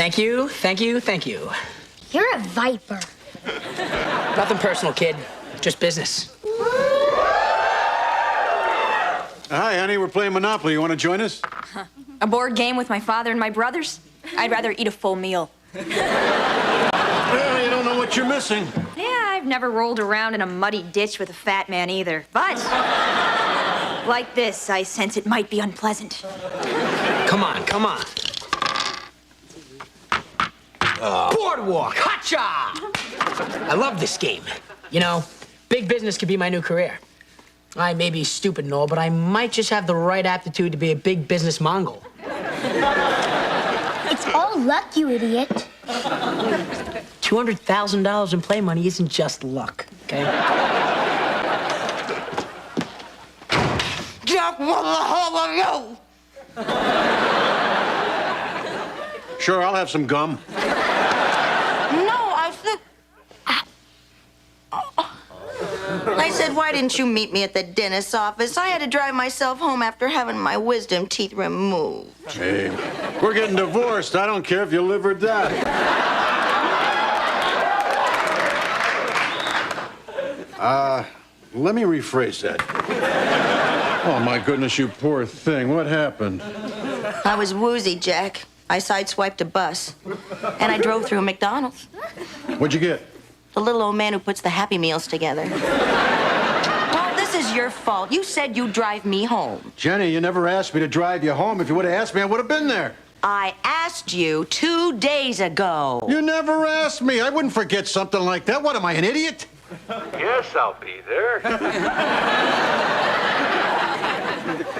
Thank you, thank you, thank you. You're a viper. Nothing personal, kid. Just business. Hi, honey. We're playing Monopoly. You want to join us? A board game with my father and my brothers? I'd rather eat a full meal. Well, you don't know what you're missing. Yeah, I've never rolled around in a muddy ditch with a fat man either. But, like this, I sense it might be unpleasant. Come on, come on. Boardwalk, hotcha! I love this game. You know, big business could be my new career. I may be stupid and all, but I might just have the right aptitude to be a big business Mongol. It's all luck, you idiot. $200,000 in play money isn't just luck, okay? Jack, what the hell are you? Sure, I'll have some gum. I said, why didn't you meet me at the dentist's office? I had to drive myself home after having my wisdom teeth removed. Hey, we're getting divorced. I don't care if you live or die. Let me rephrase that. Oh, my goodness, you poor thing. What happened? I was woozy, Jack. I sideswiped a bus, and I drove through a McDonald's. What'd you get? The little old man who puts the Happy Meals together. Well, this is your fault. You said you'd drive me home. Jenny, you never asked me to drive you home. If you would have asked me, I would have been there. I asked you 2 days ago. You never asked me. I wouldn't forget something like that. What, am I, an idiot? Yes, I'll be there.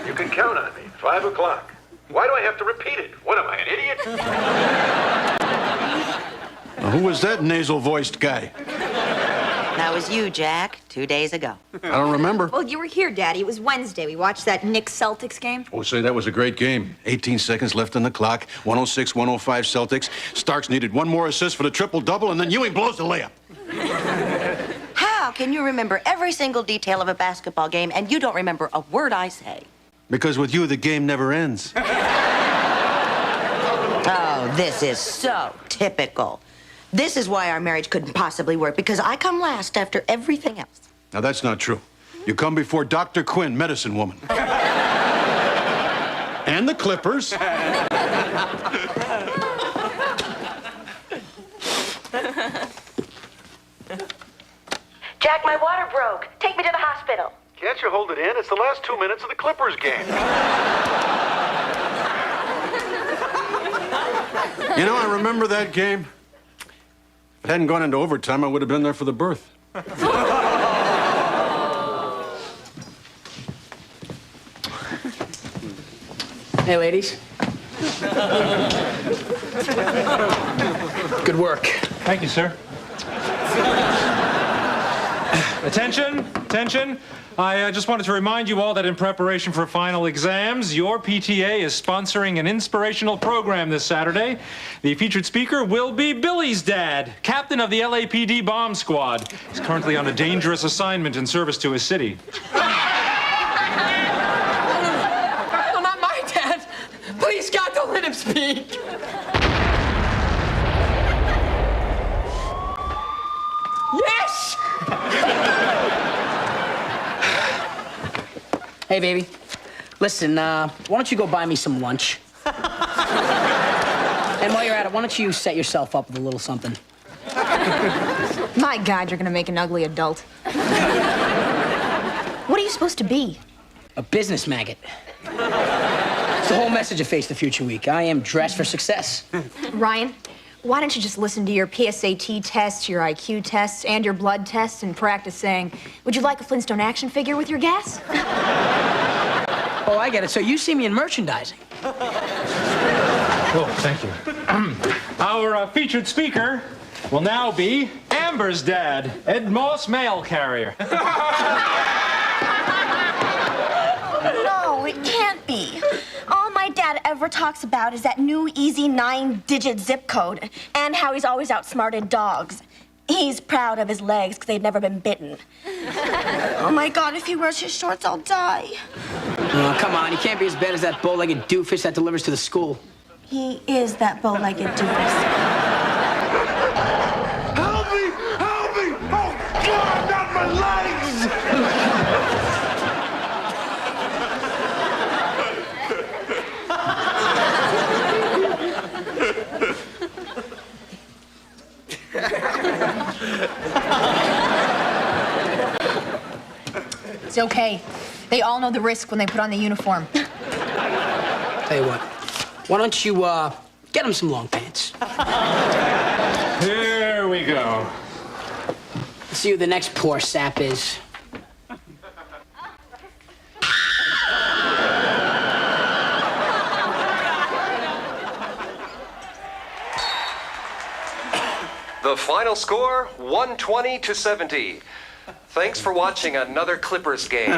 You can count on me. 5 o'clock. Why do I have to repeat it? What am I, an idiot? Now, who was that nasal-voiced guy? That was you, Jack, 2 days ago. I don't remember. Well, you were here, Daddy. It was Wednesday. We watched that Knicks-Celtics game. Oh, say, that was a great game. 18 seconds left on the clock. 106, 105 Celtics. Starks needed one more assist for the triple-double, and then Ewing blows the layup. How can you remember every single detail of a basketball game and you don't remember a word I say? Because with you, the game never ends. Oh, this is so typical. This is why our marriage couldn't possibly work, because I come last after everything else. Now, that's not true. You come before Dr. Quinn, medicine woman. And the Clippers. Jack, my water broke. Take me to the hospital. Can't you hold it in? It's the last 2 minutes of the Clippers game. You know, I remember that game. If it hadn't gone into overtime, I would have been there for the birth. Hey, ladies. Good work. Thank you, sir. Attention, attention. I just wanted to remind you all that in preparation for final exams, your PTA is sponsoring an inspirational program this Saturday. The featured speaker will be Billy's dad, captain of the LAPD bomb squad. He's currently on a dangerous assignment in service to his city. No, not my dad. Please, God, don't let him speak. Yes! Hey, baby. Listen, why don't you go buy me some lunch? And while you're at it, why don't you set yourself up with a little something? My God, you're gonna make an ugly adult. What are you supposed to be? A business maggot. It's the whole message of Face the Future Week. I am dressed for success. Ryan, why don't you just listen to your PSAT tests, your IQ tests, and your blood tests and practice saying, would you like a Flintstone action figure with your gas? Oh, I get it. So you see me in merchandising. Oh, thank you. Our featured speaker will now be Amber's dad, Ed Moss, mail carrier. No, it can't be. All my dad ever talks about is that new easy 9-digit zip code and how he's always outsmarted dogs. He's proud of his legs because they've never been bitten. Oh, my God, if he wears his shorts, I'll die. Oh, come on. You can't be as bad as that bow-legged doofus that delivers to the school. He is that bow-legged doofus. Help me! Help me! Oh, God, not my legs! It's okay. They all know the risk when they put on the uniform. Tell you what, why don't you, get him some long pants? Here we go. Let's see who the next poor sap is. The final score, 120 to 70. Thanks for watching another Clippers game.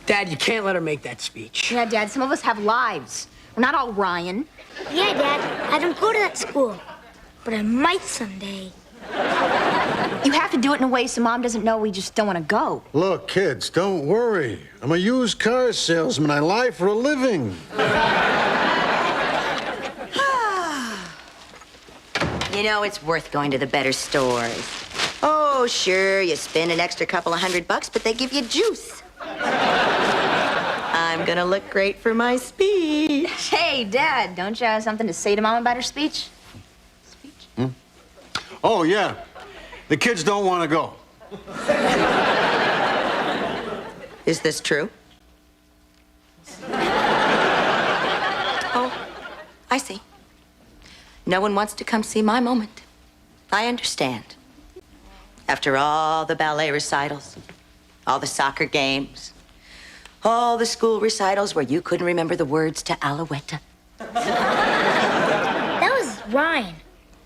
Dad, you can't let her make that speech. Yeah, Dad, some of us have lives. We're not all Ryan. Yeah, Dad, I don't go to that school, but I might someday. You have to do it in a way so Mom doesn't know we just don't want to go. Look, kids, don't worry. I'm a used car salesman. I lie for a living. You know, it's worth going to the better stores. Oh, sure, you spend an extra couple of $100, but they give you juice. I'm gonna look great for my speech. Hey, Dad, don't you have something to say to Mom about her speech? Oh, yeah. The kids don't want to go. Is this true? Oh, I see. No one wants to come see my moment. I understand. After all the ballet recitals, all the soccer games, all the school recitals where you couldn't remember the words to Alouette. That was Ryan.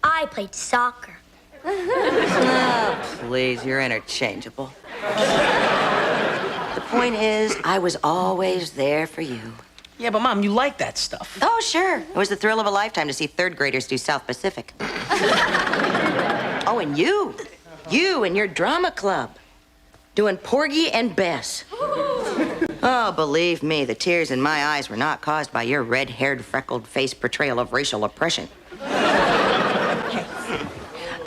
I played soccer. Oh, please, you're interchangeable. The point is, I was always there for you. Yeah, but Mom, you like that stuff. Oh, sure. It was the thrill of a lifetime to see third graders do South Pacific. Oh, and you and your drama club, doing Porgy and Bess. Oh, believe me, the tears in my eyes were not caused by your red-haired, freckled-faced portrayal of racial oppression.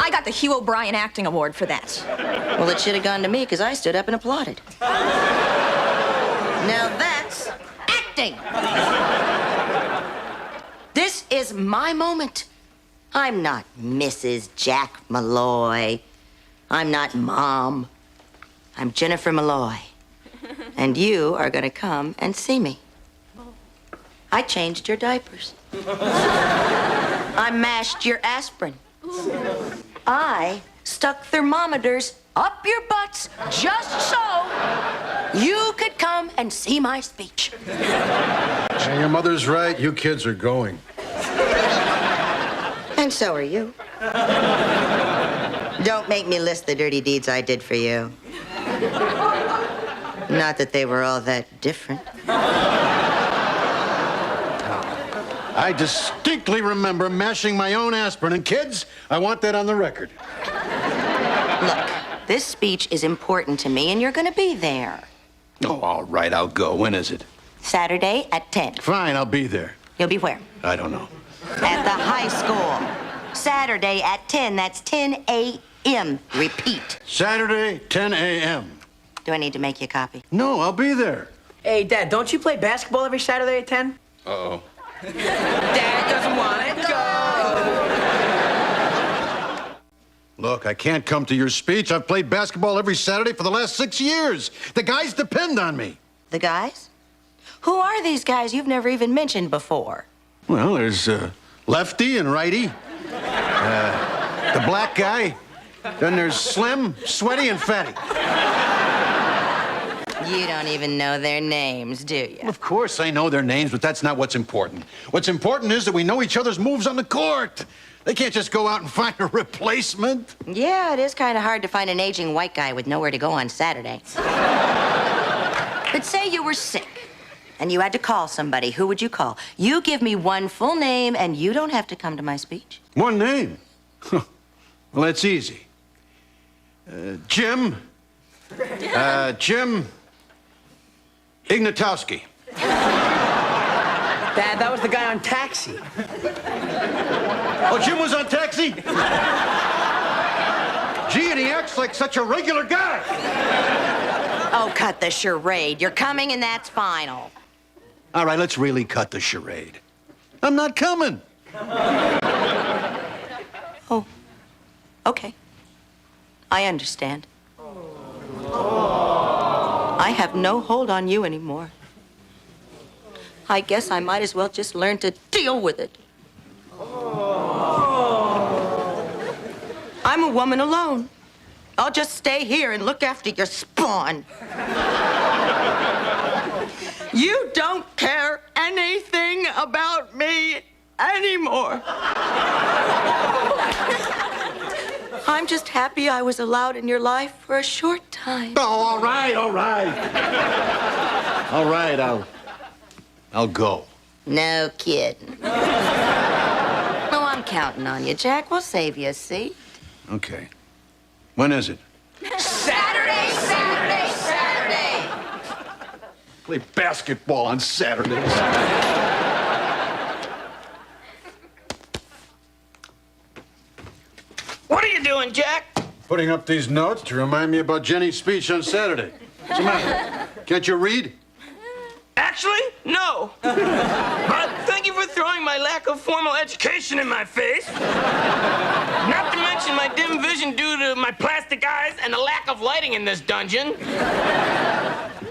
I got the Hugh O'Brien Acting Award for that. Well, it should have gone to me because I stood up and applauded. Now that's acting. This is my moment. I'm not Mrs. Jack Malloy. I'm not Mom. I'm Jennifer Malloy. And you are going to come and see me. I changed your diapers. I mashed your aspirin. I stuck thermometers up your butts just so you could come and see my speech. Yeah, your mother's right. You kids are going. And so are you. Don't make me list the dirty deeds I did for you. Not that they were all that different. I distinctly remember mashing my own aspirin. And kids, I want that on the record. Look, this speech is important to me, and you're going to be there. Oh, all right, I'll go. When is it? Saturday at 10. Fine, I'll be there. You'll be where? I don't know. At the high school. Saturday at 10. That's 10 a.m. Repeat. Saturday, 10 a.m. Do I need to make you a copy? No, I'll be there. Hey, Dad, don't you play basketball every Saturday at 10? Uh-oh. Dad doesn't want to go. Look, I can't come to your speech. I've played basketball every Saturday for the last 6 years. The guys depend on me. The guys? Who are these guys you've never even mentioned before? Well, there's Lefty and Righty. The black guy. Then there's Slim, Sweaty, and Fatty. You don't even know their names, do you? Of course I know their names, but that's not what's important. What's important is that we know each other's moves on the court. They can't just go out and find a replacement. Yeah, it is kind of hard to find an aging white guy with nowhere to go on Saturday. But say you were sick and you had to call somebody. Who would you call? You give me one full name and you don't have to come to my speech. One name? Well, that's easy. Jim. Jim Ignatowski. Dad, that was the guy on Taxi. Oh, Jim was on Taxi? Gee, and he acts like such a regular guy. Oh, cut the charade. You're coming and that's final. All right, let's really cut the charade. I'm not coming. Oh, okay. I understand. I have no hold on you anymore. I guess I might as well just learn to deal with it. I'm a woman alone. I'll just stay here and look after your spawn. You don't care anything about me anymore. I'm just happy I was allowed in your life for a short time. Oh, all right. All right, I'll go. No kidding. No, I'm counting on you, Jack. We'll save you a seat. Okay. When is it? Saturday. Play basketball on Saturdays. What are you doing, Jack? Putting up these notes to remind me about Jenny's speech on Saturday. What's the matter? Can't you read? Actually, no. But thank you for throwing my lack of formal education in my face. Not to mention my dim vision due to my plastic eyes and the lack of lighting in this dungeon.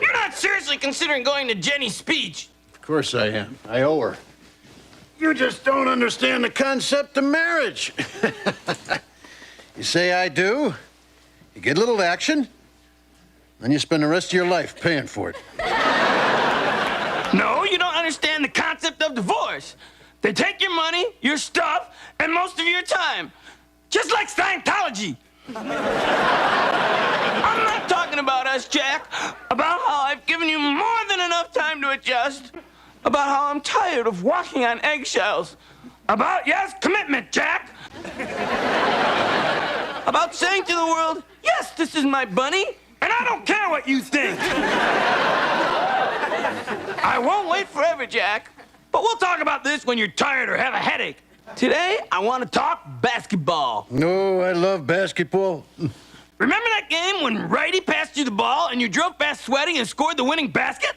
You're not seriously considering going to Jenny's speech. Of course I am. I owe her. You just don't understand the concept of marriage. You say I do, you get a little action, then you spend the rest of your life paying for it. No, you don't understand the concept of divorce. They take your money, your stuff, and most of your time. Just like Scientology. I'm not talking about us, Jack. About how I've given you more than enough time to adjust. About how I'm tired of walking on eggshells. About, yes, commitment, Jack. About saying to the world, yes, this is my bunny, and I don't care what you think. I won't wait forever, Jack. But we'll talk about this when you're tired or have a headache. Today, I want to talk basketball. No, I love basketball. Remember that game when Righty passed you the ball and you drove past sweating and scored the winning basket?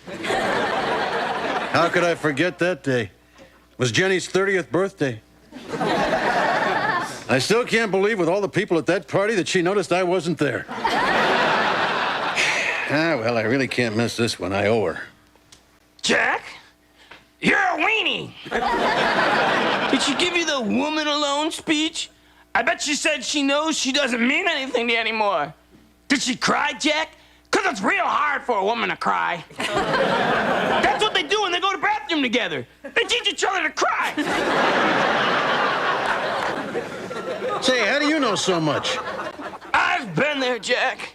How could I forget that day? It was Jenny's 30th birthday. I still can't believe with all the people at that party that she noticed I wasn't there. Well, I really can't miss this one. I owe her. Jack, you're a weenie. Did she give you the woman alone speech? I bet she said she knows she doesn't mean anything to you anymore. Did she cry, Jack? Because it's real hard for a woman to cry. That's what they do when they go to the bathroom together. They teach each other to cry. Say, how do you know so much? I've been there, Jack.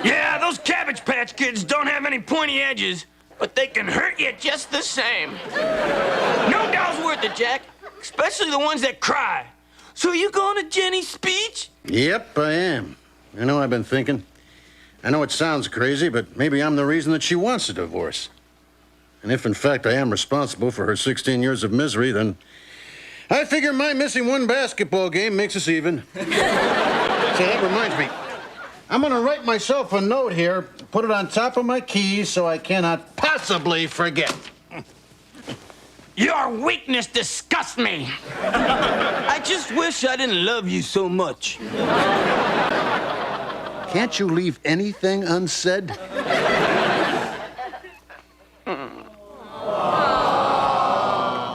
Yeah, those Cabbage Patch Kids don't have any pointy edges, but they can hurt you just the same. No doll's worth it, Jack, especially the ones that cry. So you going to Jenny's speech? Yep, I am. You know, I've been thinking. I know it sounds crazy, but maybe I'm the reason that she wants a divorce. And if, in fact, I am responsible for her 16 years of misery, then I figure my missing one basketball game makes us even. So that reminds me. I'm going to write myself a note here, put it on top of my keys so I cannot possibly forget. Your weakness disgusts me. I just wish I didn't love you so much. Can't you leave anything unsaid?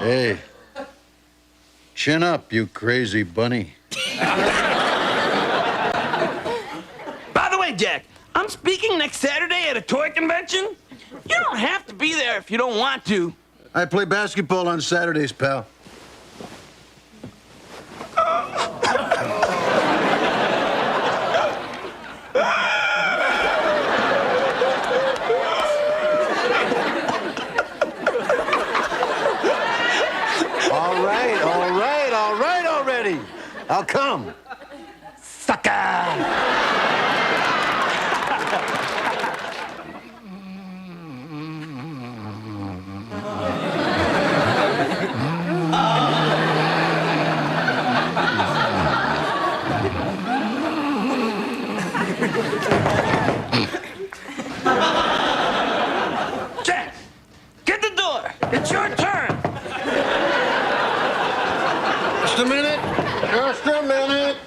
Hey, chin up, you crazy bunny. By the way, Jack, I'm speaking next Saturday at a toy convention. You don't have to be there if you don't want to. I play basketball on Saturdays, pal. All right already. I'll come. Sucker! It's your turn. Just a minute. Just a minute.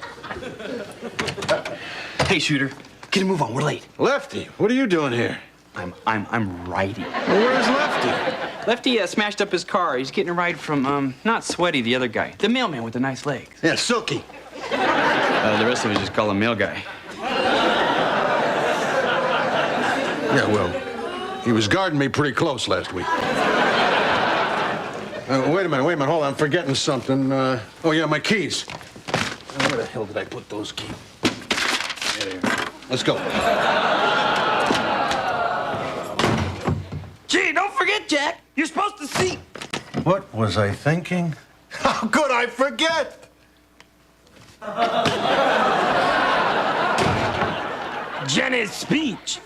Hey, Shooter, get a move on. We're late. Lefty, what are you doing here? I'm riding. Well, where's Lefty? Lefty smashed up his car. He's getting a ride from, not Sweaty, the other guy. The mailman with the nice legs. Yeah, Silky. The rest of us just call him mail guy. Yeah, well, he was guarding me pretty close last week. Wait a minute, hold on. I'm forgetting something. Oh, yeah, my keys. Where the hell did I put those keys? There. Let's go. Gee, don't forget, Jack. You're supposed to see. What was I thinking? How could I forget? Jenny's speech.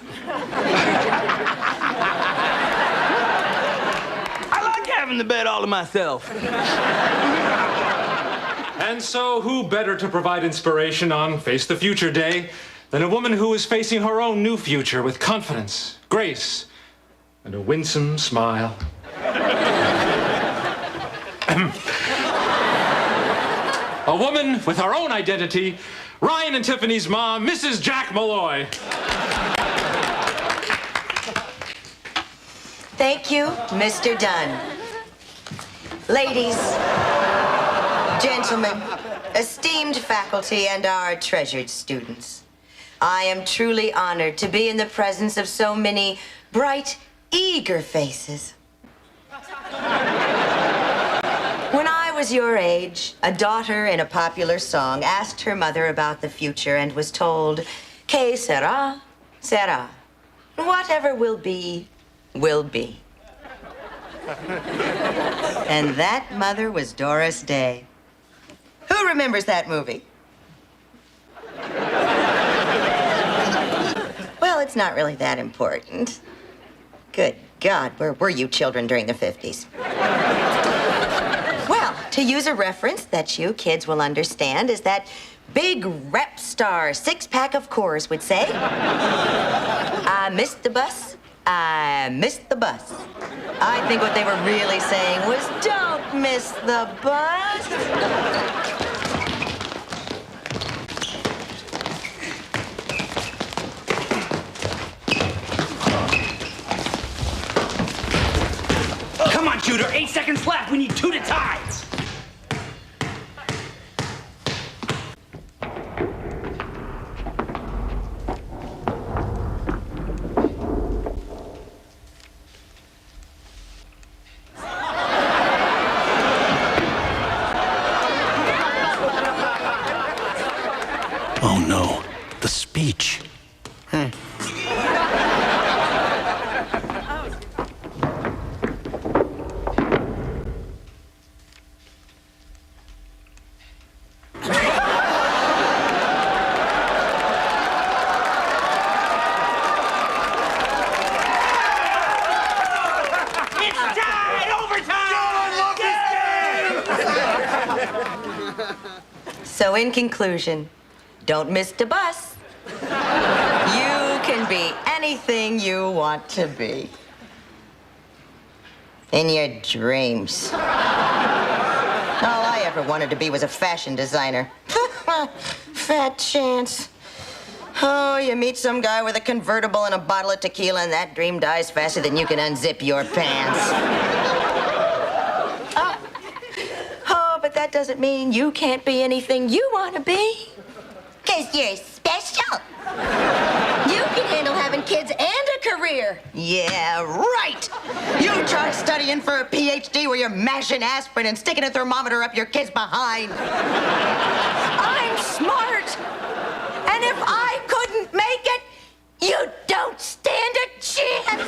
I like having the bed all to myself. And so, who better to provide inspiration on Face the Future Day than a woman who is facing her own new future with confidence, grace, and a winsome smile? A woman with her own identity, Ryan and Tiffany's mom, Mrs. Jack Malloy. Thank you, Mr. Dunn. Ladies, gentlemen, esteemed faculty, and our treasured students, I am truly honored to be in the presence of so many bright, eager faces. When I was your age, a daughter in a popular song asked her mother about the future and was told, "Que sera, sera. Whatever will be, will be." And that mother was Doris Day. Who remembers that movie? Well, it's not really that important. Good God, where were you children during the 50s? Well, to use a reference that you kids will understand is that big rap star six-pack of Coors would say, "I missed the bus, I missed the bus." I think what they were really saying was, "Don't miss the bus." Come on, Shooter. 8 seconds left. We need 2 to tie. Oh, no. The speech. So in conclusion, don't miss the bus. You can be anything you want to be. In your dreams. All I ever wanted to be was a fashion designer. Fat chance. Oh, you meet some guy with a convertible and a bottle of tequila, and that dream dies faster than you can unzip your pants. Oh, but that doesn't mean you can't be anything you want to be. 'Cause you're special. You can handle having kids and a career. Yeah, right. You try studying for a PhD where you're mashing aspirin and sticking a thermometer up your kid's behind. I'm smart. And if I couldn't make it, you don't stand a chance.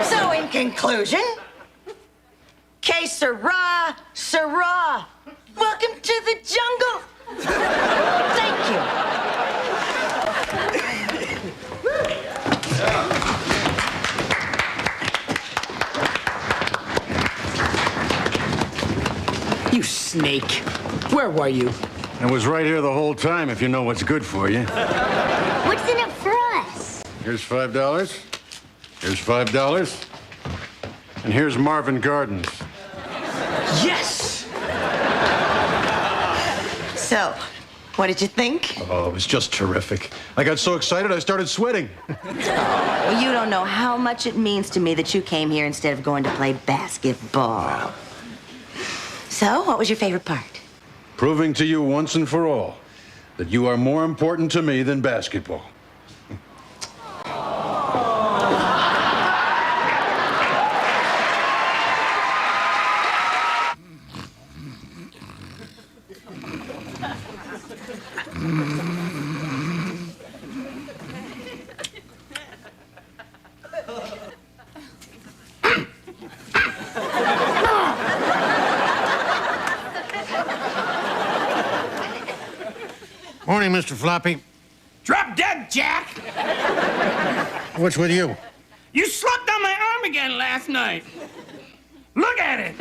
So in conclusion, que sera, sera. Welcome to the jungle. Thank you. You snake. Where were you? I was right here the whole time, if you know what's good for you. What's in it for us? Here's $5. Here's $5. And here's Marvin Gardens. Yes! So, what did you think? Oh, it was just terrific. I got so excited I started sweating. Well, you don't know how much it means to me that you came here instead of going to play basketball. So, what was your favorite part? Proving to you once and for all that you are more important to me than basketball. Morning, Mr. Floppy. Drop dead, Jack! What's with you? You slept on my arm again last night. Look at it.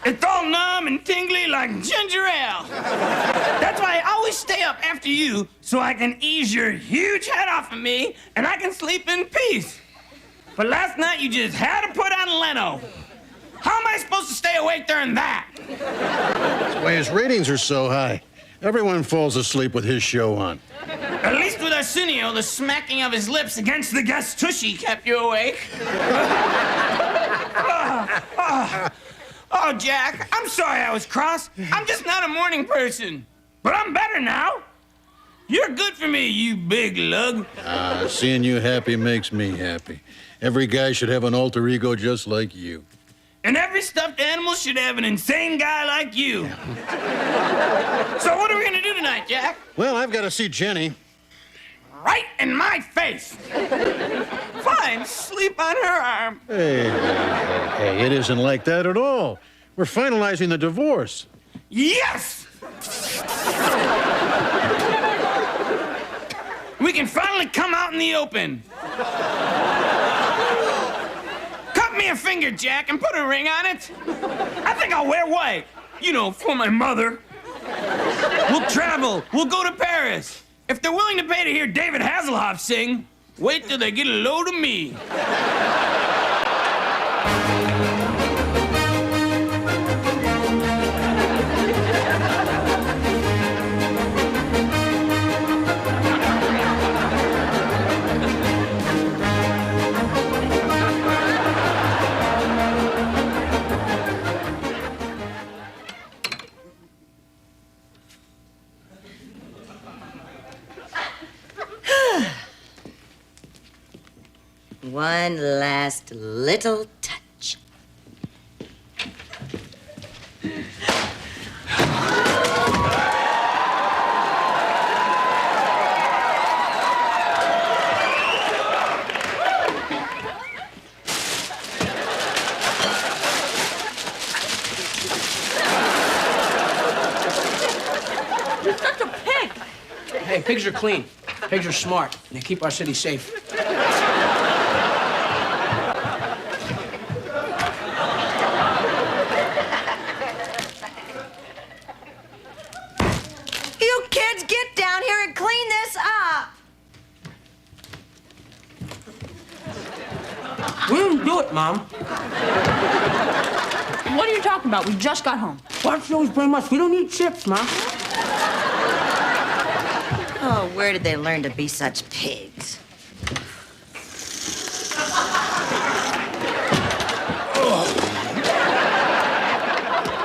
It's all numb and tingly like ginger ale. That's why I always stay up after you, so I can ease your huge head off of me and I can sleep in peace. But last night you just had to put on Leno. How am I supposed to stay awake during that? That's why his ratings are so high. Everyone falls asleep with his show on. At least with Arsenio, the smacking of his lips against the guest tushy kept you awake. Oh, Jack, I'm sorry I was cross. I'm just not a morning person. But I'm better now. You're good for me, you big lug. Seeing you happy makes me happy. Every guy should have an alter ego just like you. And every stuffed animal should have an insane guy like you. So what are we gonna do tonight, Jack? Well, I've got to see Jenny. Right in my face. Fine, sleep on her arm. Hey, it isn't like that at all. We're finalizing the divorce. Yes! We can finally come out in the open. Cut me a finger, Jack, and put a ring on it. I think I'll wear white. You know, for my mother. We'll travel. We'll go to Paris. If they're willing to pay to hear David Hasselhoff sing, wait till they get a load of me. One last little touch. You're such a pig! Hey, pigs are clean. Pigs are smart. And they keep our city safe. You kids, get down here and clean this up. We didn't do it, Mom. What are you talking about? We just got home. Watch those blame us. We don't need chips, Mom. Oh, where did they learn to be such pigs?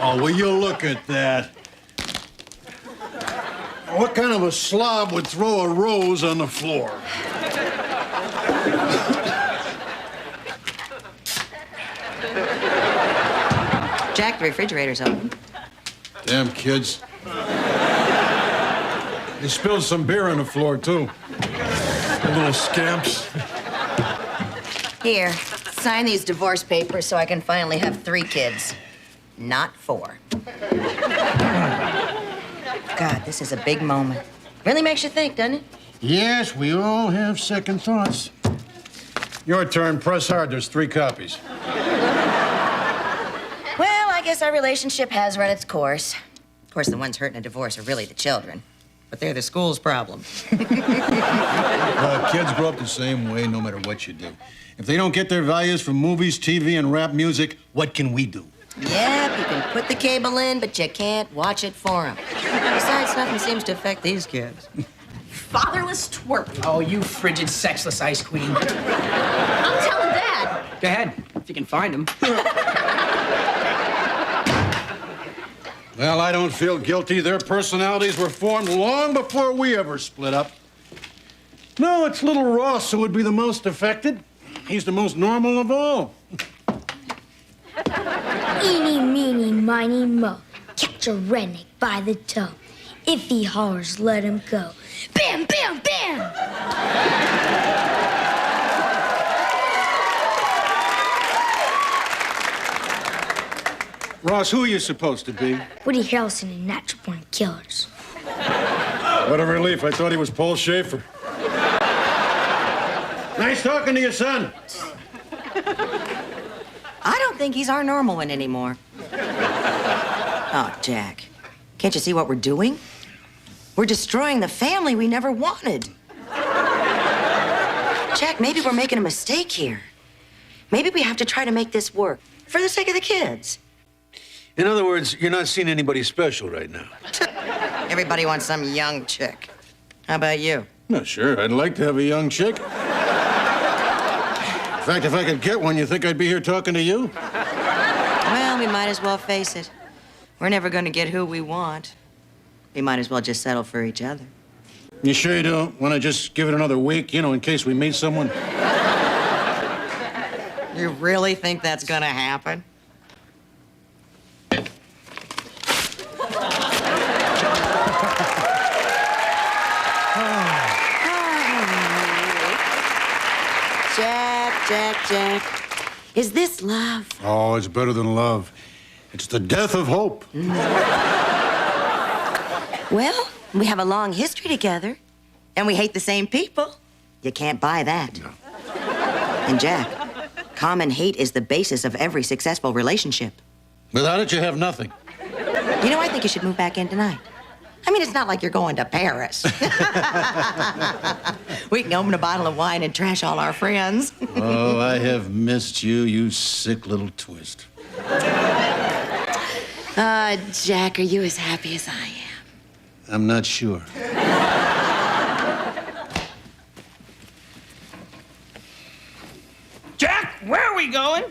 Oh, will you look at that? What kind of a slob would throw a rose on the floor? Jack, the refrigerator's open. Damn kids. They spilled some beer on the floor, too. The little scamps. Here, sign these divorce papers so I can finally have 3 kids. Not 4. God, this is a big moment. Really makes you think, doesn't it? Yes, we all have second thoughts. Your turn. Press hard. There's 3 copies. Well, I guess our relationship has run its course. Of course, the ones hurt in a divorce are really the children. but they're the school's problem. Kids grow up the same way no matter what you do. If they don't get their values from movies, TV, and rap music, what can we do? Yep, you can put the cable in, but you can't watch it for them. Besides, nothing seems to affect these kids. Fatherless twerp. Oh, you frigid, sexless ice queen. I'm telling Dad. Go ahead, if you can find him. Well, I don't feel guilty. Their personalities were formed long before we ever split up. No, it's little Ross who would be the most affected. He's the most normal of all. Eeny, meeny, miny, mo. Catch a redneck by the toe. If he hollers, let him go. Bam, bam, bam! Ross, who are you supposed to be? Woody Harrelson in Natural Born Killers. What a relief. I thought he was Paul Schaefer. Nice talking to you, son. I don't think he's our normal one anymore. Oh, Jack, can't you see what we're doing? We're destroying the family we never wanted. Jack, maybe we're making a mistake here. Maybe we have to try to make this work for the sake of the kids. In other words, you're not seeing anybody special right now. Everybody wants some young chick. How about you? No, sure. I'd like to have a young chick. In fact, if I could get one, you think I'd be here talking to you? Well, we might as well face it. We're never going to get who we want. We might as well just settle for each other. You sure you don't want to just give it another week, you know, in case we meet someone? You really think that's going to happen? Jack. Is this love? Oh, it's better than love. It's the death of hope. Well, we have a long history together, and we hate the same people. You can't buy that. No. And Jack, common hate is the basis of every successful relationship. Without it, you have nothing. You know, I think you should move back in tonight. I mean, it's not like you're going to Paris. We can open a bottle of wine and trash all our friends. Oh, I have missed you, you sick little twist. Jack, are you as happy as I am? I'm not sure. Jack, where are we going?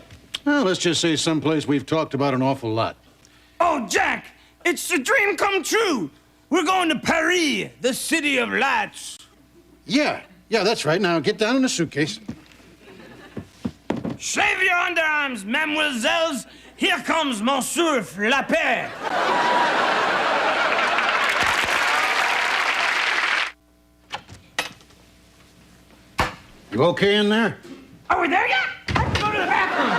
Well, let's just say someplace we've talked about an awful lot. Oh, Jack, it's a dream come true. We're going to Paris, the city of lights. Yeah, that's right. Now, get down in the suitcase. Shave your underarms, mademoiselles. Here comes Monsieur Flappé. You okay in there? Are we there yet? Let's go to the bathroom.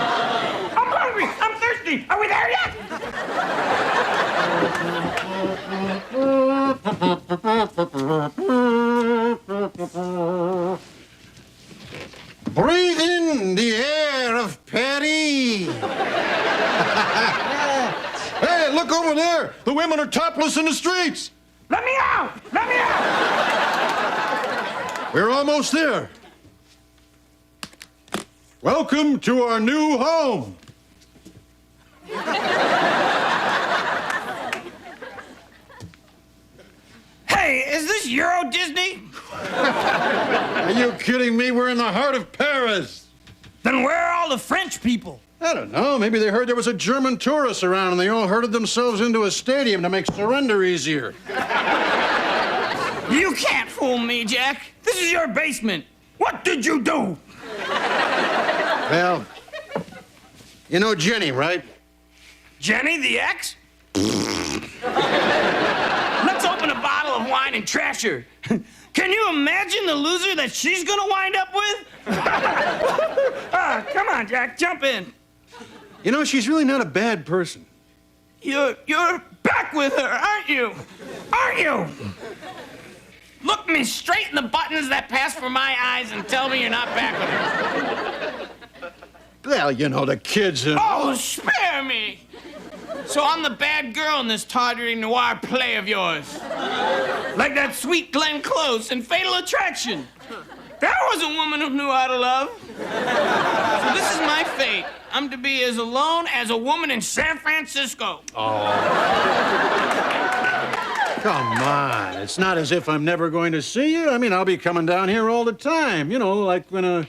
I'm hungry. I'm thirsty. Are we there yet? Breathe in the air of Paris. Hey, look over there. The women are topless in the streets. Let me out! Let me out! We're almost there. Welcome to our new home. Hey, is this Euro Disney? Are you kidding me? We're in the heart of Paris. Then where are all the French people? I don't know. Maybe they heard there was a German tourist around and they all herded themselves into a stadium to make surrender easier. You can't fool me, Jack. This is your basement. What did you do? Well, you know Jenny, right? Jenny, the ex? Let's open a bottle of wine and trash her. Can you imagine the loser that she's gonna wind up with? Come on, Jack, jump in. You know, she's really not a bad person. You're back with her, aren't you? Aren't you? Look me straight in the buttons that pass for my eyes and tell me you're not back with her. Well, you know, the kids... Oh, spare me! So I'm the bad girl in this tawdry noir play of yours. Like that sweet Glenn Close in Fatal Attraction. That was a woman who knew how to love. So this is my fate. I'm to be as alone as a woman in San Francisco. Oh. Come on. It's not as if I'm never going to see you. I mean, I'll be coming down here all the time. You know, like when a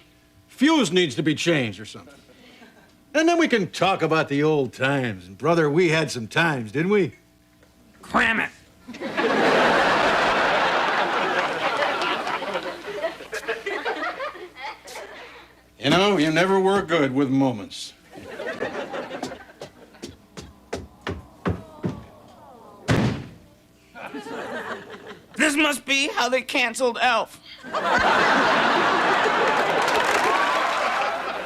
fuse needs to be changed or something. And then we can talk about the old times. And, brother, we had some times, didn't we? Cram it. You know, you never were good with moments. This must be how they canceled Elf.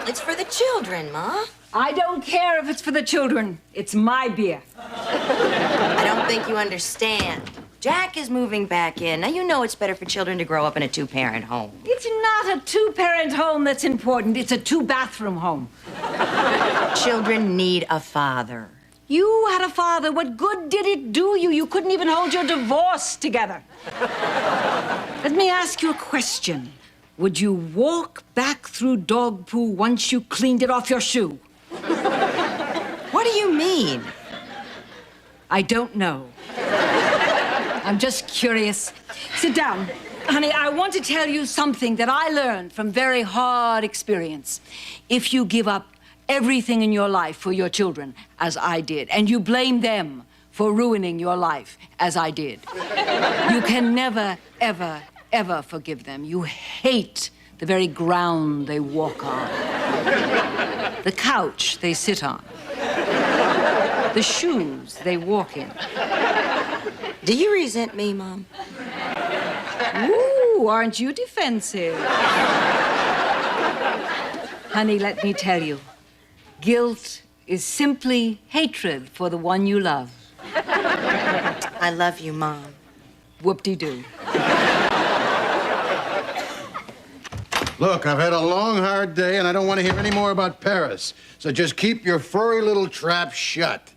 It's for the children, Ma. I don't care if it's for the children. It's my beer. I don't think you understand. Jack is moving back in. Now, you know it's better for children to grow up in a two-parent home. It's not a two-parent home that's important. It's a two-bathroom home. Children need a father. You had a father. What good did it do you? You couldn't even hold your divorce together. Let me ask you a question. Would you walk back through dog poo once you cleaned it off your shoe? What do you mean? I don't know. I'm just curious. Sit down. Honey, I want to tell you something that I learned from very hard experience. If you give up everything in your life for your children, as I did, and you blame them for ruining your life, as I did, you can never, ever, ever forgive them. You hate the very ground they walk on, the couch they sit on, the shoes they walk in. Do you resent me, Mom? Ooh, aren't you defensive? Honey, let me tell you, guilt is simply hatred for the one you love. I love you, Mom. Whoop-de-doo. Look, I've had a long, hard day, and I don't want to hear any more about Paris. So just keep your furry little trap shut.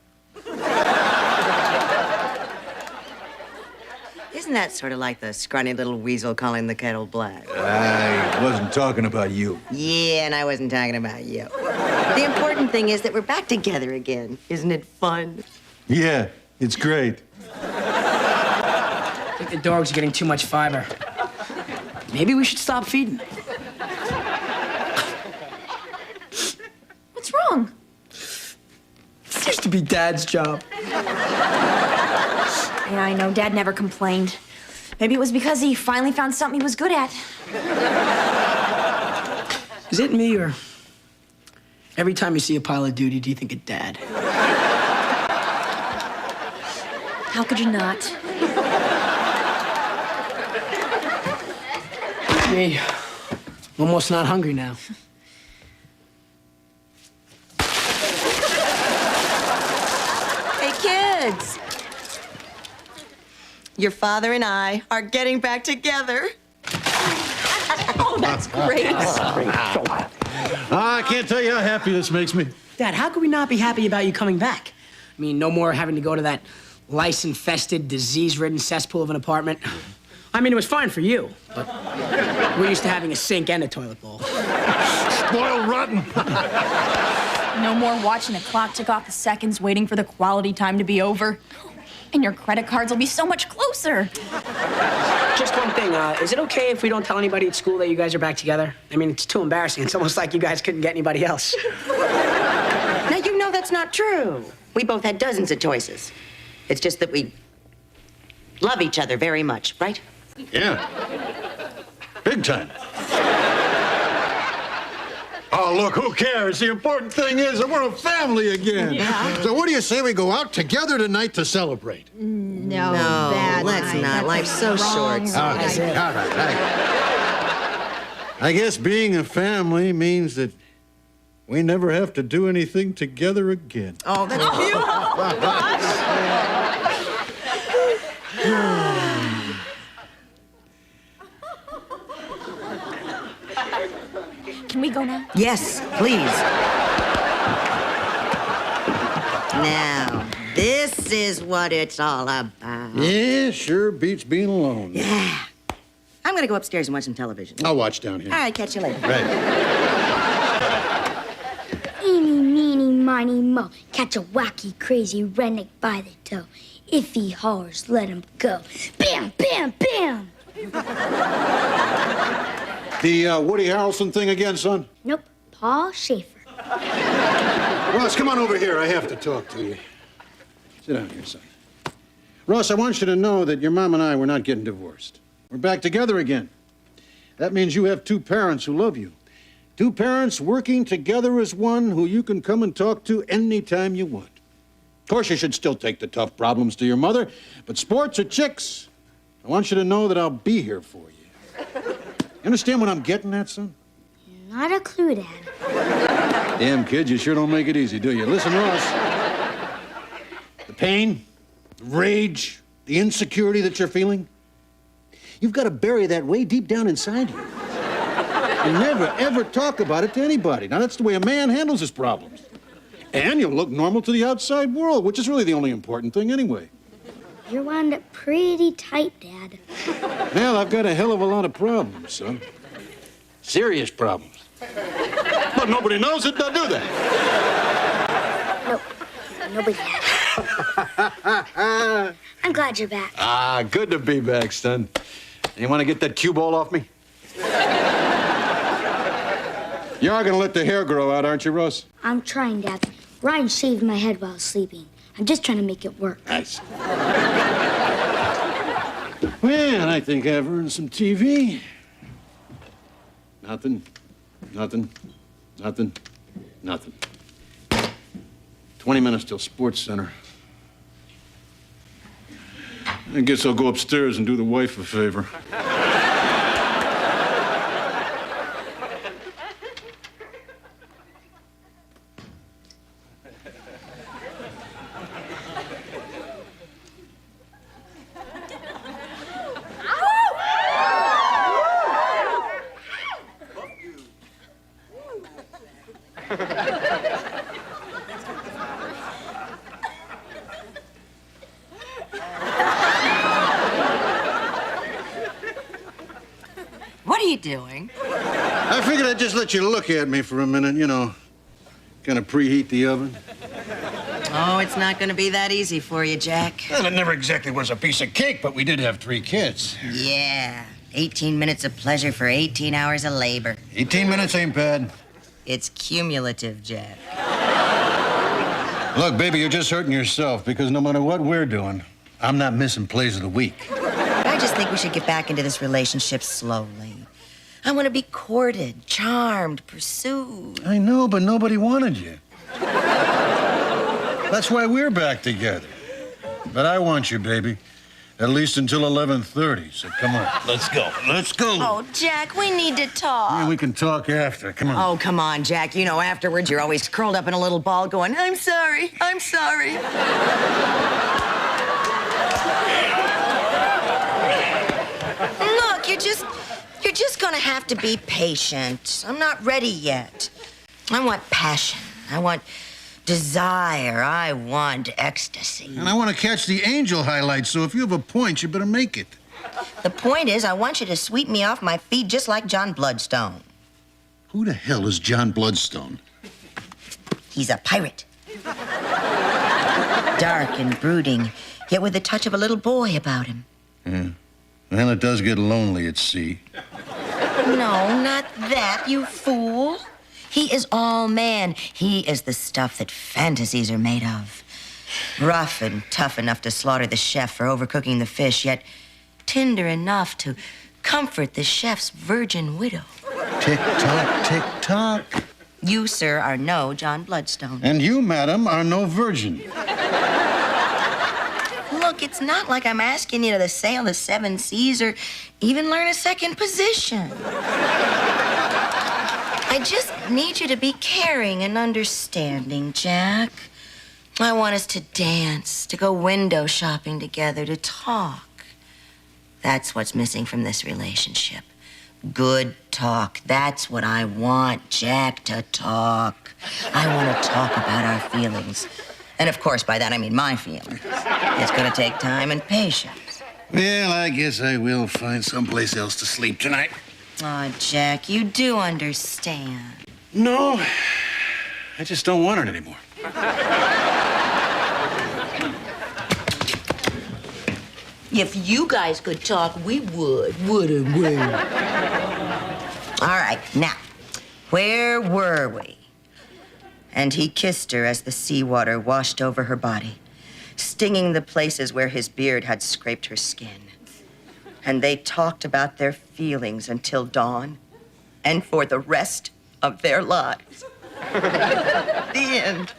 Isn't that sort of like the scrawny little weasel calling the kettle black? I wasn't talking about you. Yeah, and I wasn't talking about you. The important thing is that we're back together again. Isn't it fun? Yeah, it's great. I think the dogs are getting too much fiber. Maybe we should stop feeding them. What's wrong? This used to be Dad's job. Yeah, I know. Dad never complained. Maybe it was because he finally found something he was good at. Is it me, or every time you see a pile of duty, do you think of Dad? How could you not? Me, almost not hungry now. Hey, kids. Your father and I are getting back together. Oh, that's great. I can't tell you how happy this makes me. Dad, how could we not be happy about you coming back? I mean, no more having to go to that lice-infested, disease-ridden cesspool of an apartment. I mean, it was fine for you, but we're used to having a sink and a toilet bowl. Spoiled rotten. No more watching the clock tick off the seconds, waiting for the quality time to be over. And your credit cards will be so much closer. Just one thing, is it okay if we don't tell anybody at school that you guys are back together? I mean, it's too embarrassing. It's almost like you guys couldn't get anybody else. Now, you know that's not true. We both had dozens of choices. It's just that we love each other very much, right? Yeah. Big time. Oh, look, who cares? The important thing is that we're a family again. Yeah. So what do you say we go out together tonight to celebrate? No, let's not. Life's so short. All right. I guess being a family means that we never have to do anything together again. Oh, that's Can we go now? Yes, please. Now, this This is what it's all about. Yeah, sure beats being alone. Yeah. I'm gonna go upstairs and watch some television. I'll watch down here. All right, catch you later. Right. Eeny, meeny, miny, mo. Catch a wacky, crazy redneck by the toe. If he hollers, let him go. Bam, bam, bam! The Woody Harrelson thing again, son? Nope, Paul Schaefer. Ross, come on over here. I have to talk to you. Sit down here, son. Ross, I want you to know that your mom and I, we're not getting divorced. We're back together again. That means you have two parents who love you. Two parents working together as one who you can come and talk to anytime you want. Of course, you should still take the tough problems to your mother, but sports or chicks, I want you to know that I'll be here for you. You understand what I'm getting at, son? Not a clue, Dad. Damn, kid, you sure don't make it easy, do you? Listen, Ross. The pain, the rage, the insecurity that you're feeling, you've got to bury that way deep down inside you. You never, ever talk about it to anybody. Now, that's the way a man handles his problems. And you'll look normal to the outside world, which is really the only important thing anyway. You're wound up pretty tight, Dad. Well, I've got a hell of a lot of problems, son. Serious problems. But nobody knows it, now do they? Nope, nobody has. I'm glad you're back. Ah, good to be back, son. You want to get that cue ball off me? You are going to let the hair grow out, aren't you, Russ? I'm trying, Dad. Ryan shaved my head while sleeping. I'm just trying to make it work. Nice. Well, I think I've earned some TV. Nothing. 20 minutes till Sports Center. I guess I'll go upstairs and do the wife a favor. What are you doing? I figured I'd just let you look at me for a minute, you know. Kind of preheat the oven. Oh, it's not going to be that easy for you, Jack. Well, it never exactly was a piece of cake, but we did have 3 kids. Yeah. 18 minutes of pleasure for 18 hours of labor. 18 minutes ain't bad. It's cumulative, Jack. Look, baby, you're just hurting yourself because no matter what we're doing, I'm not missing plays of the week. I just think we should get back into this relationship slowly. I want to be courted, charmed, pursued. I know, but nobody wanted you. That's why we're back together. But I want you, baby. At least until 11:30, so come on. Let's go. Let's go. Oh, Jack, we need to talk. Yeah, we can talk after. Come on. Oh, come on, Jack. You know, afterwards, you're always curled up in a little ball going, I'm sorry. Look, you're just gonna have to be patient. I'm not ready yet. I want passion. I want desire. I want ecstasy. And I want to catch the angel highlights, so if you have a point, you better make it. The point is, I want you to sweep me off my feet just like John Bloodstone. Who the hell is John Bloodstone? He's a pirate. Dark and brooding, yet with the touch of a little boy about him. Yeah. Well, it does get lonely at sea. No, not that, you fool. He is all man. He is the stuff that fantasies are made of. Rough and tough enough to slaughter the chef for overcooking the fish, yet tender enough to comfort the chef's virgin widow. Tick-tock, tick-tock. You, sir, are no John Bloodstone. And you, madam, are no virgin. Look, it's not like I'm asking you to sail the 7 seas or even learn a second position. I just need you to be caring and understanding, Jack. I want us to dance, to go window shopping together, to talk. That's what's missing from this relationship. Good talk. That's what I want, Jack, to talk. I want to talk about our feelings. And of course, by that I mean my feelings. It's gonna take time and patience. Well, I guess I will find someplace else to sleep tonight. Aw, Jack, you do understand. No, I just don't want it anymore. If you guys could talk, we wouldn't we? All right, now, where were we? And he kissed her as the seawater washed over her body, stinging the places where his beard had scraped her skin. And they talked about their feelings until dawn and for the rest of their lives. The end.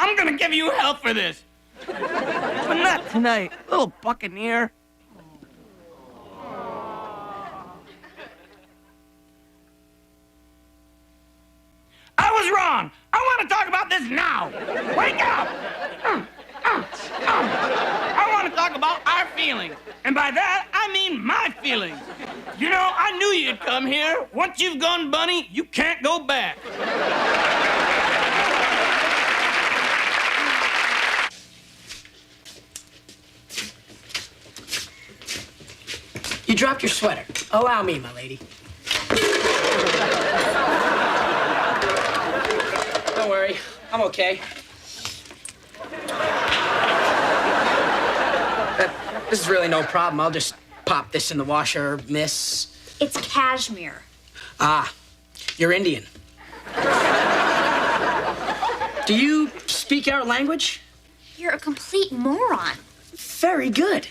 I'm gonna give you hell for this. But not tonight, little buccaneer. I was wrong. I want to talk about this now. Wake up. I want to talk about our feelings. And by that, I mean my feelings. You know, I knew you'd come here. Once you've gone bunny, you can't go back. You dropped your sweater. Allow me, my lady. Don't worry, I'm okay. This is really no problem. I'll just pop this in the washer, miss. It's cashmere. Ah, you're Indian. Do you speak our language? You're a complete moron. Very good.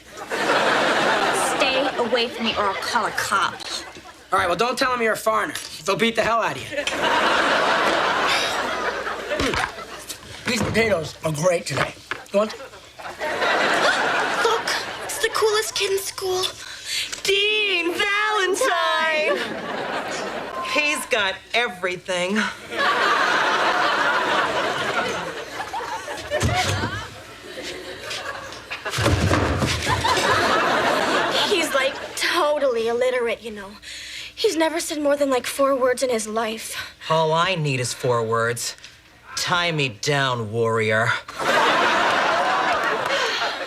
Stay away from me or I'll call a cop. All right, well, don't tell them you're a foreigner. They'll beat the hell out of you. These potatoes are great today. You want? Look, it's the coolest kid in school. Dean Valentine. He's got everything. He's like totally illiterate, you know. He's never said more than like 4 words in his life. All I need is 4 words. Tie me down, warrior.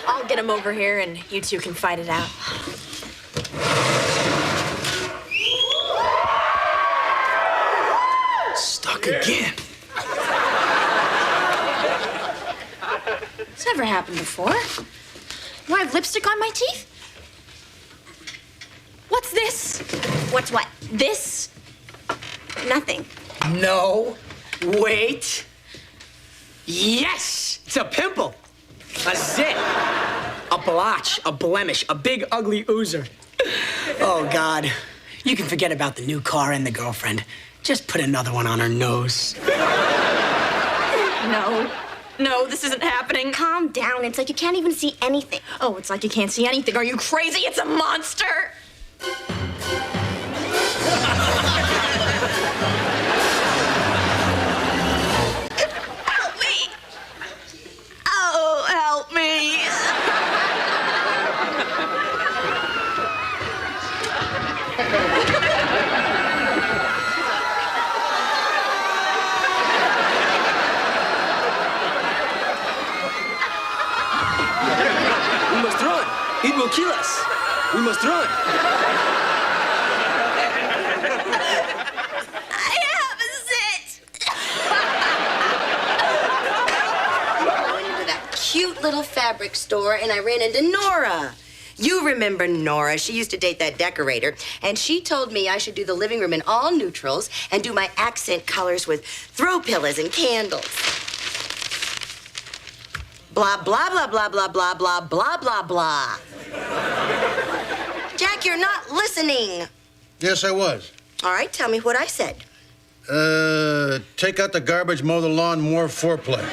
I'll get him over here and you two can fight it out. Stuck again. It's never happened before. Do I have lipstick on my teeth? What's this? What's what? This? Nothing. No. Wait. Yes! It's a pimple. A zit. A blotch. A blemish. A big, ugly oozer. Oh, God. You can forget about the new car and the girlfriend. Just put another one on her nose. No, this isn't happening. Calm down. It's like you can't even see anything. Oh, it's like you can't see anything. Are you crazy? It's a monster! Help me! Oh, help me! We must run. It will kill us. We must run. I have a zit! I went into that cute little fabric store and I ran into Nora. You remember Nora. She used to date that decorator. And she told me I should do the living room in all neutrals and do my accent colors with throw pillows and candles. Blah, blah, blah, blah, blah, blah, blah, blah, blah, blah. Jack, you're not listening. Yes, I was. All right, tell me what I said. Take out the garbage, mow the lawn, more foreplay.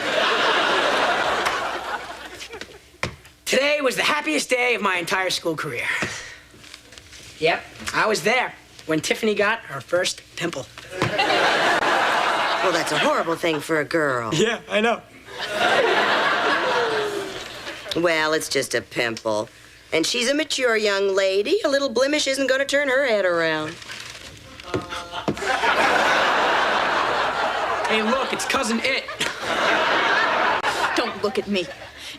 Today was the happiest day of my entire school career. Yep, I was there when Tiffany got her first pimple. Well, that's a horrible thing for a girl. Yeah, I know. Well, it's just a pimple. And she's a mature young lady. A little blemish isn't going to turn her head around. Hey, look, it's Cousin It. Don't look at me.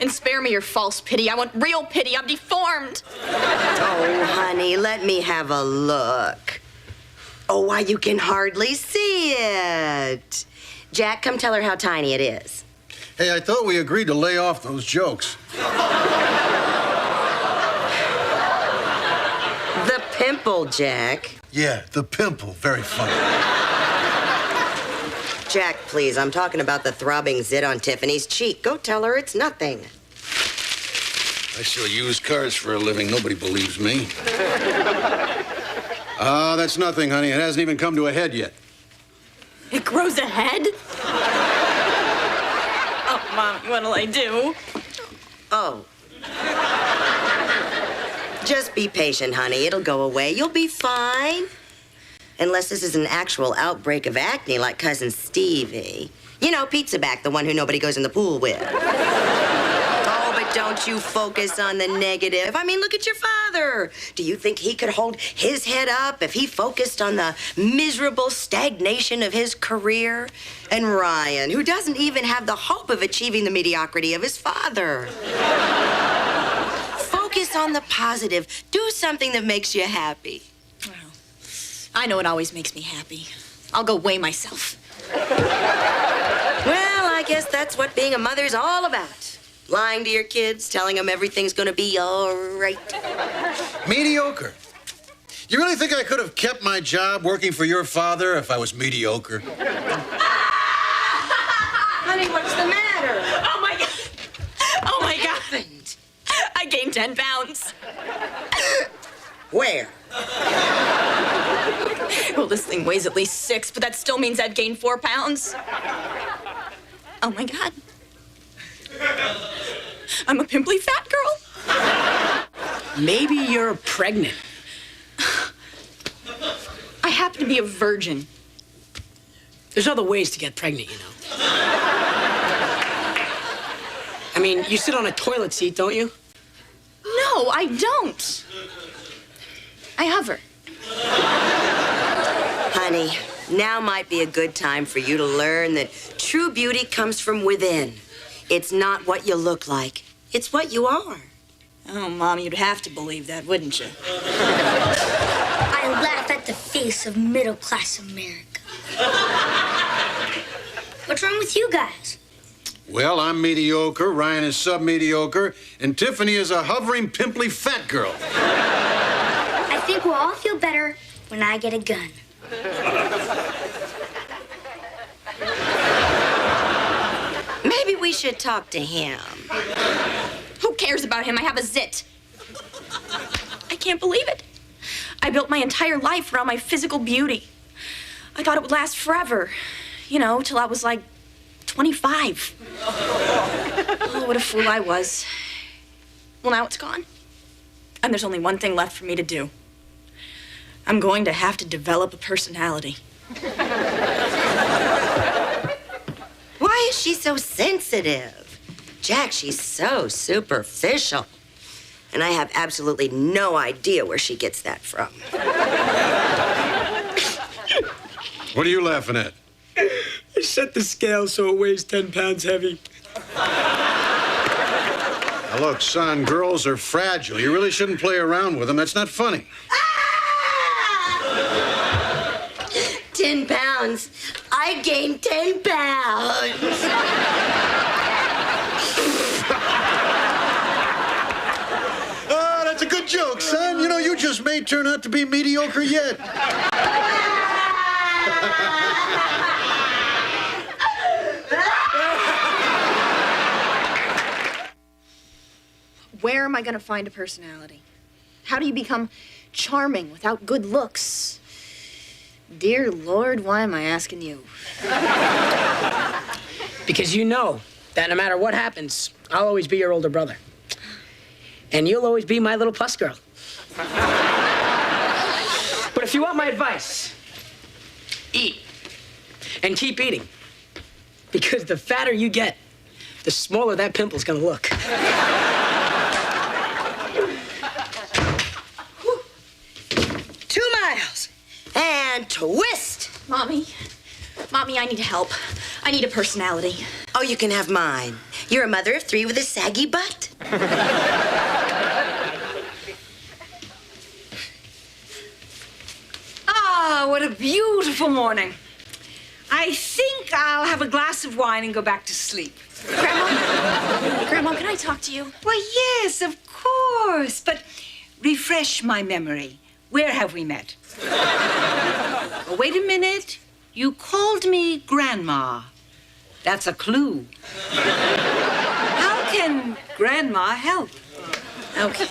And spare me your false pity. I want real pity. I'm deformed. Oh, honey, let me have a look. Oh, why, you can hardly see it. Jack, come tell her how tiny it is. Hey, I thought we agreed to lay off those jokes. The pimple, Jack. Yeah, the pimple. Very funny. Jack, please, I'm talking about the throbbing zit on Tiffany's cheek. Go tell her it's nothing. I sell used cars for a living. Nobody believes me. That's nothing, honey. It hasn't even come to a head yet. It grows a head? Oh, Mom, what'll I do? Oh. Just be patient, honey. It'll go away. You'll be fine. Unless this is an actual outbreak of acne like Cousin Stevie. You know, Pizza Back, the one who nobody goes in the pool with. Oh, but don't you focus on the negative. I mean, look at your father. Do you think he could hold his head up if he focused on the miserable stagnation of his career? And Ryan, who doesn't even have the hope of achieving the mediocrity of his father. Focus on the positive. Do something that makes you happy. I know it always makes me happy. I'll go weigh myself. Well, I guess that's what being a mother's all about. Lying to your kids, telling them everything's gonna be all right. Mediocre. You really think I could have kept my job working for your father if I was mediocre? Honey, what's the matter? Oh, my God. Oh, my God. I gained 10 pounds. Where? Well, this thing weighs at least 6, but that still means I've gained 4 pounds. Oh, my God. I'm a pimply fat girl. Maybe you're pregnant. I happen to be a virgin. There's other ways to get pregnant, you know. I mean, you sit on a toilet seat, don't you? No, I don't. I hover. Honey, now might be a good time for you to learn that true beauty comes from within. It's not what you look like. It's what you are. Oh, Mom, you'd have to believe that, wouldn't you? I laugh at the face of middle-class America. What's wrong with you guys? Well, I'm mediocre, Ryan is sub-mediocre, and Tiffany is a hovering, pimply fat girl. I think we'll all feel better when I get a gun. Maybe we should talk to him. Who cares about him? I have a zit. I can't believe it. I built my entire life around my physical beauty. I thought it would last forever. You know, till I was like 25. Oh, what a fool I was. Well, now it's gone. And there's only one thing left for me to do. I'm going to have to develop a personality. Why is she so sensitive? Jack, she's so superficial. And I have absolutely no idea where she gets that from. What are you laughing at? I set the scale so it weighs 10 pounds heavy. Now, look, son, girls are fragile. You really shouldn't play around with them. That's not funny. 10 pounds. I gained 10 pounds. Oh, that's a good joke, son. You know, you just may turn out to be mediocre yet. Where am I going to find a personality? How do you become charming without good looks? Dear Lord, why am I asking you? Because you know that no matter what happens, I'll always be your older brother. And you'll always be my little plus girl. But if you want my advice, eat. And keep eating. Because the fatter you get, the smaller that pimple's gonna look. 2 miles. And twist. Mommy, I need help. I need a personality. Oh, you can have mine. You're a mother of 3 with a saggy butt. Ah, what a beautiful morning. I think I'll have a glass of wine and go back to sleep. Grandma, can I talk to you? Why, yes, of course. But refresh my memory. Where have we met? Oh, wait a minute. You called me Grandma. That's a clue. How can Grandma help? Okay.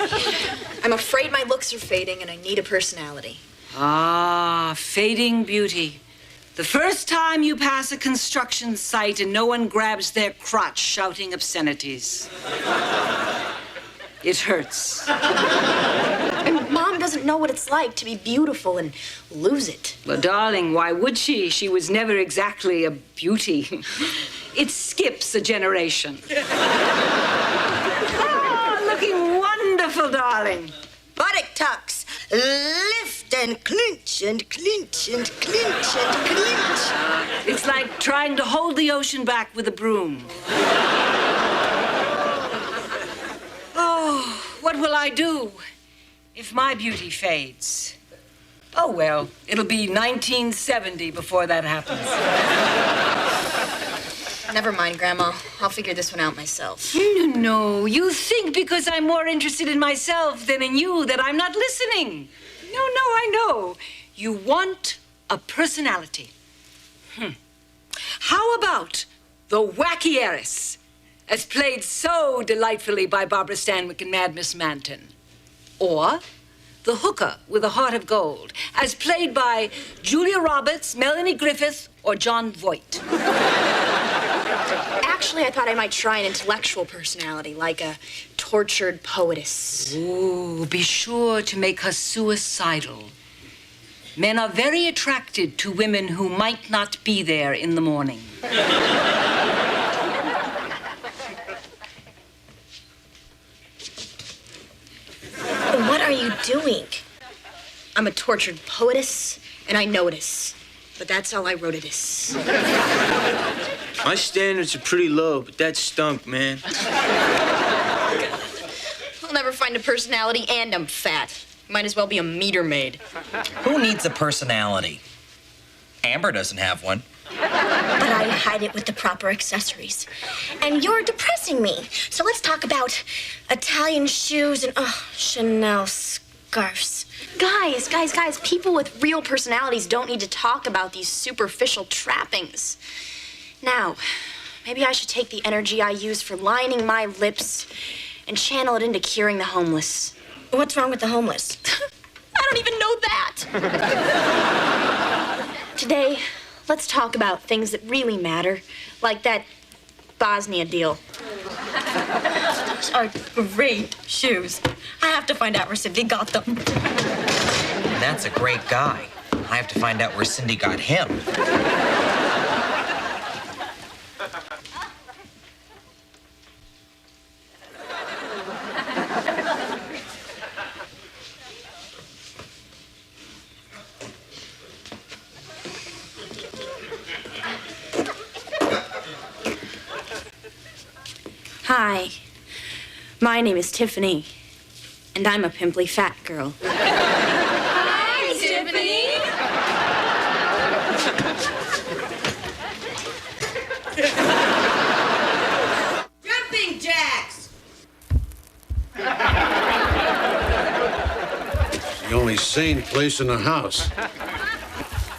I'm afraid my looks are fading and I need a personality. Ah, fading beauty. The first time you pass a construction site and no one grabs their crotch shouting obscenities. It hurts. And Mom doesn't know what it's like to be beautiful and lose it. Well, darling, why would she? She was never exactly a beauty. It skips a generation. Ah, looking wonderful, darling. Buttock tucks. Lift and clinch and clinch and clinch and clinch. It's like trying to hold the ocean back with a broom. Oh, what will I do if my beauty fades? Oh, well, it'll be 1970 before that happens. Never mind, Grandma. I'll figure this one out myself. No. You think because I'm more interested in myself than in you that I'm not listening. No, I know. You want a personality. How about the wacky heiress, as played so delightfully by Barbara Stanwyck and Mad Miss Manton? Or the hooker with a heart of gold, as played by Julia Roberts, Melanie Griffith, or John Voight? Actually, I thought I might try an intellectual personality, like a tortured poetess. Ooh, be sure to make her suicidal. Men are very attracted to women who might not be there in the morning. What are you doing? I'm a tortured poetess, and I notice. But that's all I wrote it is. My standards are pretty low, but that stunk, man. I'll never find a personality, and I'm fat. Might as well be a meter maid. Who needs a personality? Amber doesn't have one. But I hide it with the proper accessories. And you're depressing me. So let's talk about Italian shoes and, Chanel scarves. Guys, people with real personalities don't need to talk about these superficial trappings. Now, maybe I should take the energy I use for lining my lips and channel it into curing the homeless. What's wrong with the homeless? I don't even know that. Today, let's talk about things that really matter, like that Bosnia deal. Those are great shoes. I have to find out where Cindy got them. And that's a great guy. I have to find out where Cindy got him. Hi, my name is Tiffany, and I'm a pimply fat girl. Hi, Tiffany. Jumping jacks. The only sane place in the house.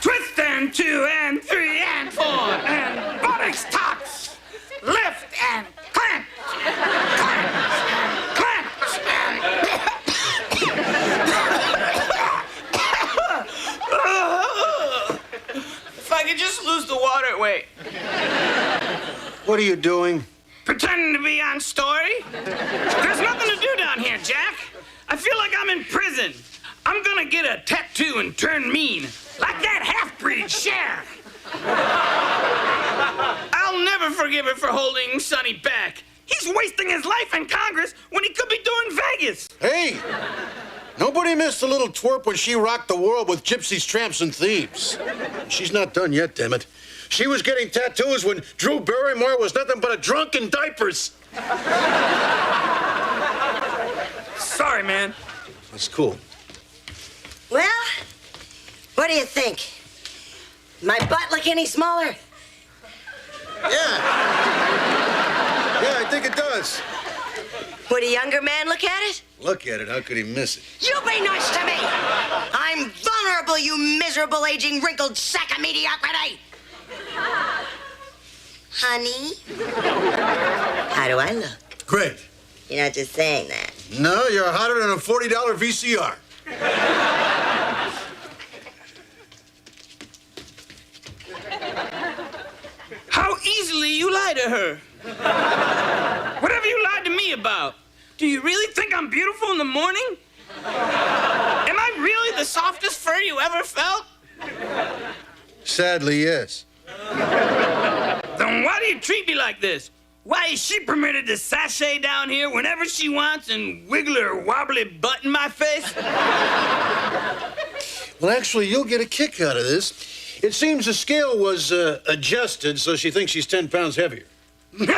Twist and 2 and 3 and 4 and buttocks tucks. Lift and clench. Clench and clench and... If I could just lose the water weight. What are you doing? Pretending to be on story? There's nothing to do down here, Jack. I feel like I'm in prison. I'm gonna get a tattoo and turn mean, like that half-breed Cher. I'll never forgive her for holding Sonny back. He's wasting his life in Congress when he could be doing Vegas. Hey, nobody missed a little twerp when she rocked the world with gypsies, tramps, and thieves. She's not done yet, damn it. She was getting tattoos when Drew Barrymore was nothing but a drunk in diapers. Sorry, man. That's cool. Well, what do you think? My butt look any smaller? Yeah, I think it does. Would a younger man look at it? Look at it. How could he miss it? You be nice to me! I'm vulnerable, you miserable, aging, wrinkled sack of mediocrity! Honey? How do I look? Great. You're not just saying that. No, you're hotter than a $40 VCR. How easily you lie to her. What have you lied to me about? Do you really think I'm beautiful in the morning? Am I really the softest fur you ever felt? Sadly, yes. Then why do you treat me like this? Why is she permitted to sashay down here whenever she wants and wiggle her wobbly butt in my face? Well, actually, you'll get a kick out of this. It seems the scale was adjusted, so she thinks she's 10 pounds heavier. You the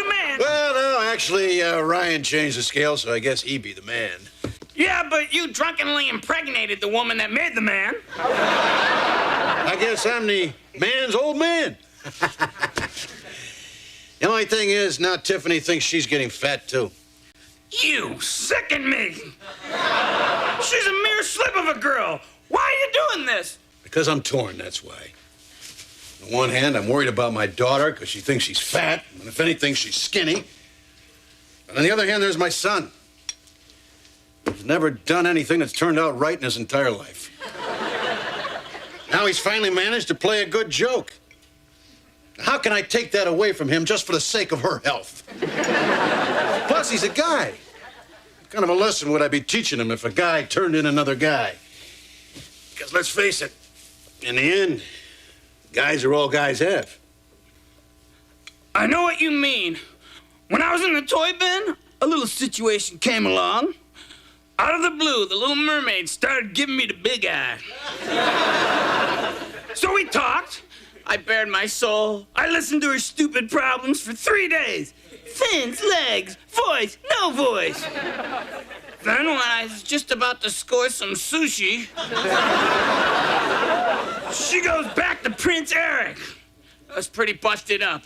man. Well, no, actually, Ryan changed the scale, so I guess he be the man. Yeah, but you drunkenly impregnated the woman that made the man. I guess I'm the man's old man. The only thing is, now Tiffany thinks she's getting fat, too. You sicken me. She's a mere slip of a girl. Why are you doing this? Because I'm torn, that's why. On the one hand, I'm worried about my daughter because she thinks she's fat, and if anything, she's skinny. And on the other hand, there's my son. He's never done anything that's turned out right in his entire life. Now he's finally managed to play a good joke. How can I take that away from him just for the sake of her health? Plus, he's a guy. What kind of a lesson would I be teaching him if a guy turned in another guy? Because let's face it, in the end, guys are all guys have. I know what you mean. When I was in the toy bin, a little situation came along. Out of the blue, the Little Mermaid started giving me the big eye. So we talked. I bared my soul. I listened to her stupid problems for 3 days. Fins, legs, voice, no voice. Then when I was just about to score some sushi, she goes back to Prince Eric. I was pretty busted up.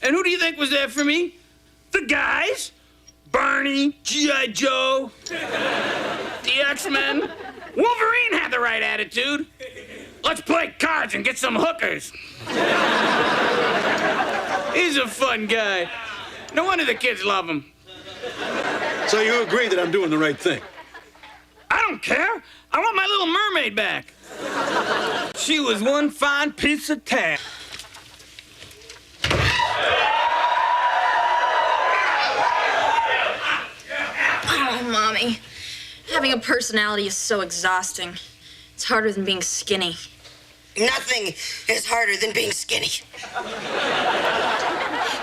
And who do you think was there for me? The guys. Barney, G.I. Joe, the X-Men. Wolverine had the right attitude. Let's play cards and get some hookers. He's a fun guy. No wonder the kids love him. So you agree that I'm doing the right thing? I don't care. I want my Little Mermaid back. She was one fine piece of tack. Oh, Mommy. Having a personality is so exhausting. It's harder than being skinny. Nothing is harder than being skinny.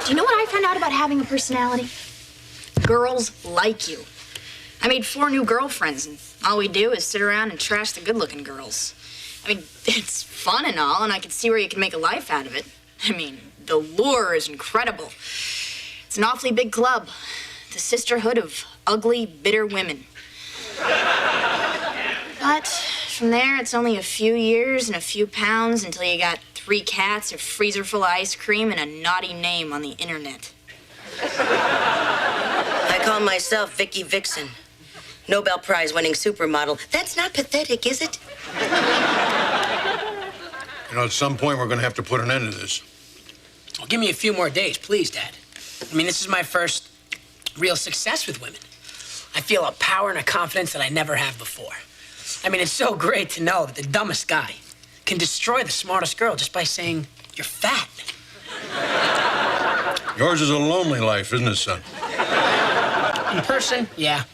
Do you know what I found out about having a personality? Girls like you. I made 4 new girlfriends, and all we do is sit around and trash the good-looking girls. I mean, it's fun and all, and I can see where you can make a life out of it. I mean, the lure is incredible. It's an awfully big club. The sisterhood of ugly, bitter women. But from there, it's only a few years and a few pounds until you got 3 cats, a freezer full of ice cream, and a naughty name on the internet. I call myself Vicky Vixen. Nobel Prize winning supermodel. That's not pathetic, is it? You know, at some point, we're going to have to put an end to this. Well, give me a few more days, please, Dad. I mean, this is my first real success with women. I feel a power and a confidence that I never have before. I mean, it's so great to know that the dumbest guy can destroy the smartest girl just by saying, you're fat. Yours is a lonely life, isn't it, son? In person, yeah.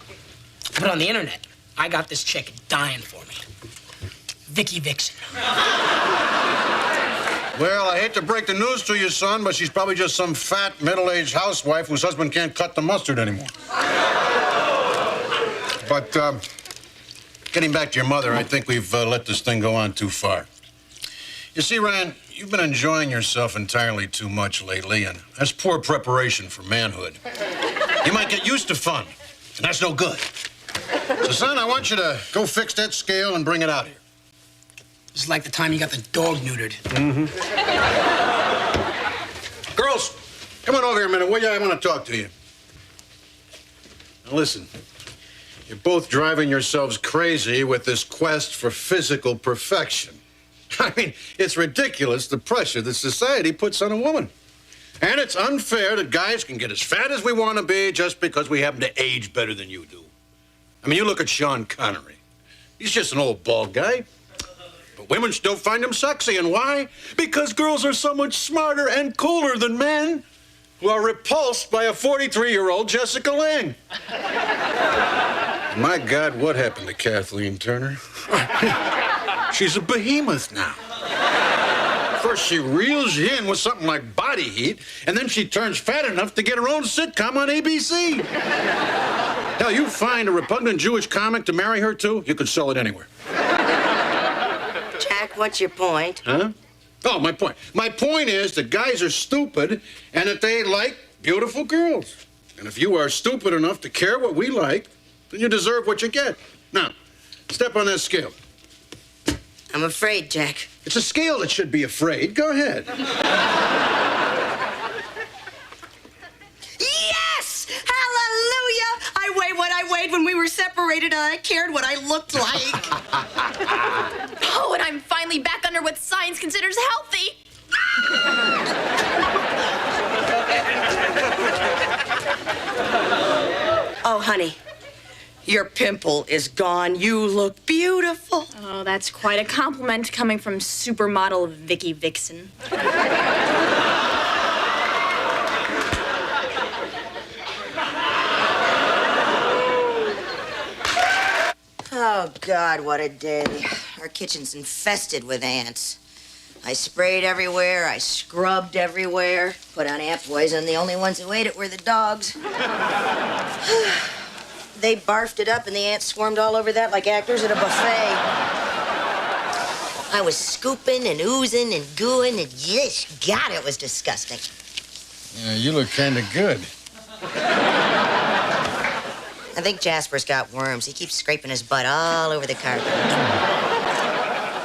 But on the internet, I got this chick dying for me. Vicky Vixen. Well, I hate to break the news to you, son, but she's probably just some fat, middle-aged housewife whose husband can't cut the mustard anymore. But, getting back to your mother, I think we've let this thing go on too far. You see, Ryan, you've been enjoying yourself entirely too much lately, and that's poor preparation for manhood. You might get used to fun, and that's no good. So, son, I want you to go fix that scale and bring it out here. This is like the time you got the dog neutered. Mm-hmm. Girls, come on over here a minute, will you? I want to talk to you. Now, listen. You're both driving yourselves crazy with this quest for physical perfection. I mean, it's ridiculous, the pressure that society puts on a woman. And it's unfair that guys can get as fat as we want to be just because we happen to age better than you do. I mean, you look at Sean Connery. He's just an old bald guy. But women still find him sexy. And why? Because girls are so much smarter and cooler than men who are repulsed by a 43-year-old Jessica Lange. My God, what happened to Kathleen Turner? She's a behemoth now. First, she reels you in with something like Body Heat, and then she turns fat enough to get her own sitcom on ABC. Hell, you find a repugnant Jewish comic to marry her to, you could sell it anywhere. Jack, what's your point? Huh? Oh, my point. My point is that guys are stupid and that they like beautiful girls. And if you are stupid enough to care what we like, then you deserve what you get. Now, step on that scale. I'm afraid, Jack. It's a scale that should be afraid. Go ahead. Yes! Hallelujah! I weighed what I weighed when we were separated, and I cared what I looked like. Oh, and I'm finally back under what science considers healthy. Oh, honey, your pimple is gone. You look beautiful. Oh, that's quite a compliment coming from supermodel Vicky Vixen. Oh, God, what a day. Our kitchen's infested with ants. I sprayed everywhere, I scrubbed everywhere, put on ant poison. The only ones who ate it were the dogs. They barfed it up and the ants swarmed all over that like actors at a buffet. I was scooping and oozing and gooing and yes, God, it was disgusting. Yeah, you look kind of good. I think Jasper's got worms. He keeps scraping his butt all over the carpet.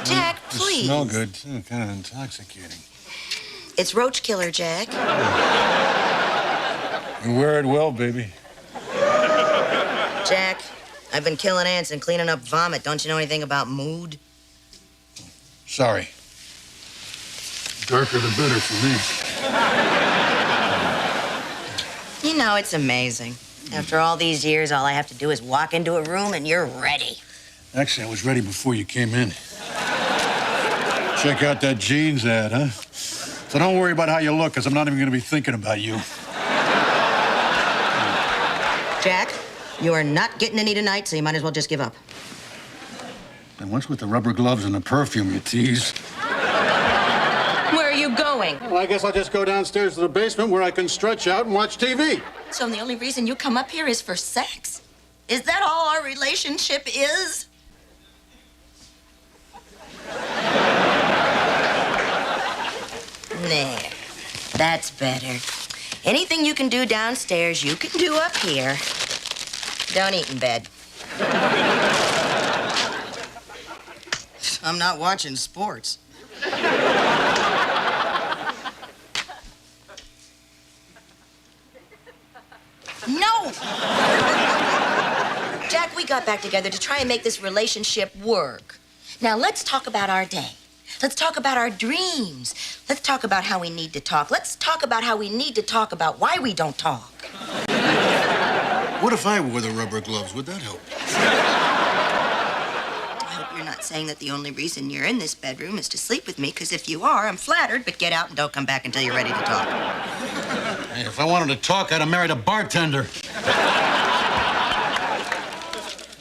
Jack, please. You smell good, too. Kind of intoxicating. It's roach killer, Jack. You wear it well, baby. Jack, I've been killing ants and cleaning up vomit. Don't you know anything about mood? Sorry. Darker the better for me. You know, it's amazing. After all these years, all I have to do is walk into a room and you're ready. Actually, I was ready before you came in. Check out that jeans ad, huh? So don't worry about how you look, because I'm not even going to be thinking about you. Jack, you are not getting any tonight, so you might as well just give up. And what's with the rubber gloves and the perfume you tease? Where are you going? Well, I guess I'll just go downstairs to the basement where I can stretch out and watch TV. So the only reason you come up here is for sex? Is that all our relationship is? There. That's better. Anything you can do downstairs, you can do up here. Don't eat in bed. I'm not watching sports. No! Jack, we got back together to try and make this relationship work. Now, let's talk about our day. Let's talk about our dreams. Let's talk about how we need to talk. Let's talk about how we need to talk about why we don't talk. What if I wore the rubber gloves? Would that help? I hope you're not saying that the only reason you're in this bedroom is to sleep with me, because if you are, I'm flattered, but get out and don't come back until you're ready to talk. Hey, if I wanted to talk, I'd have married a bartender.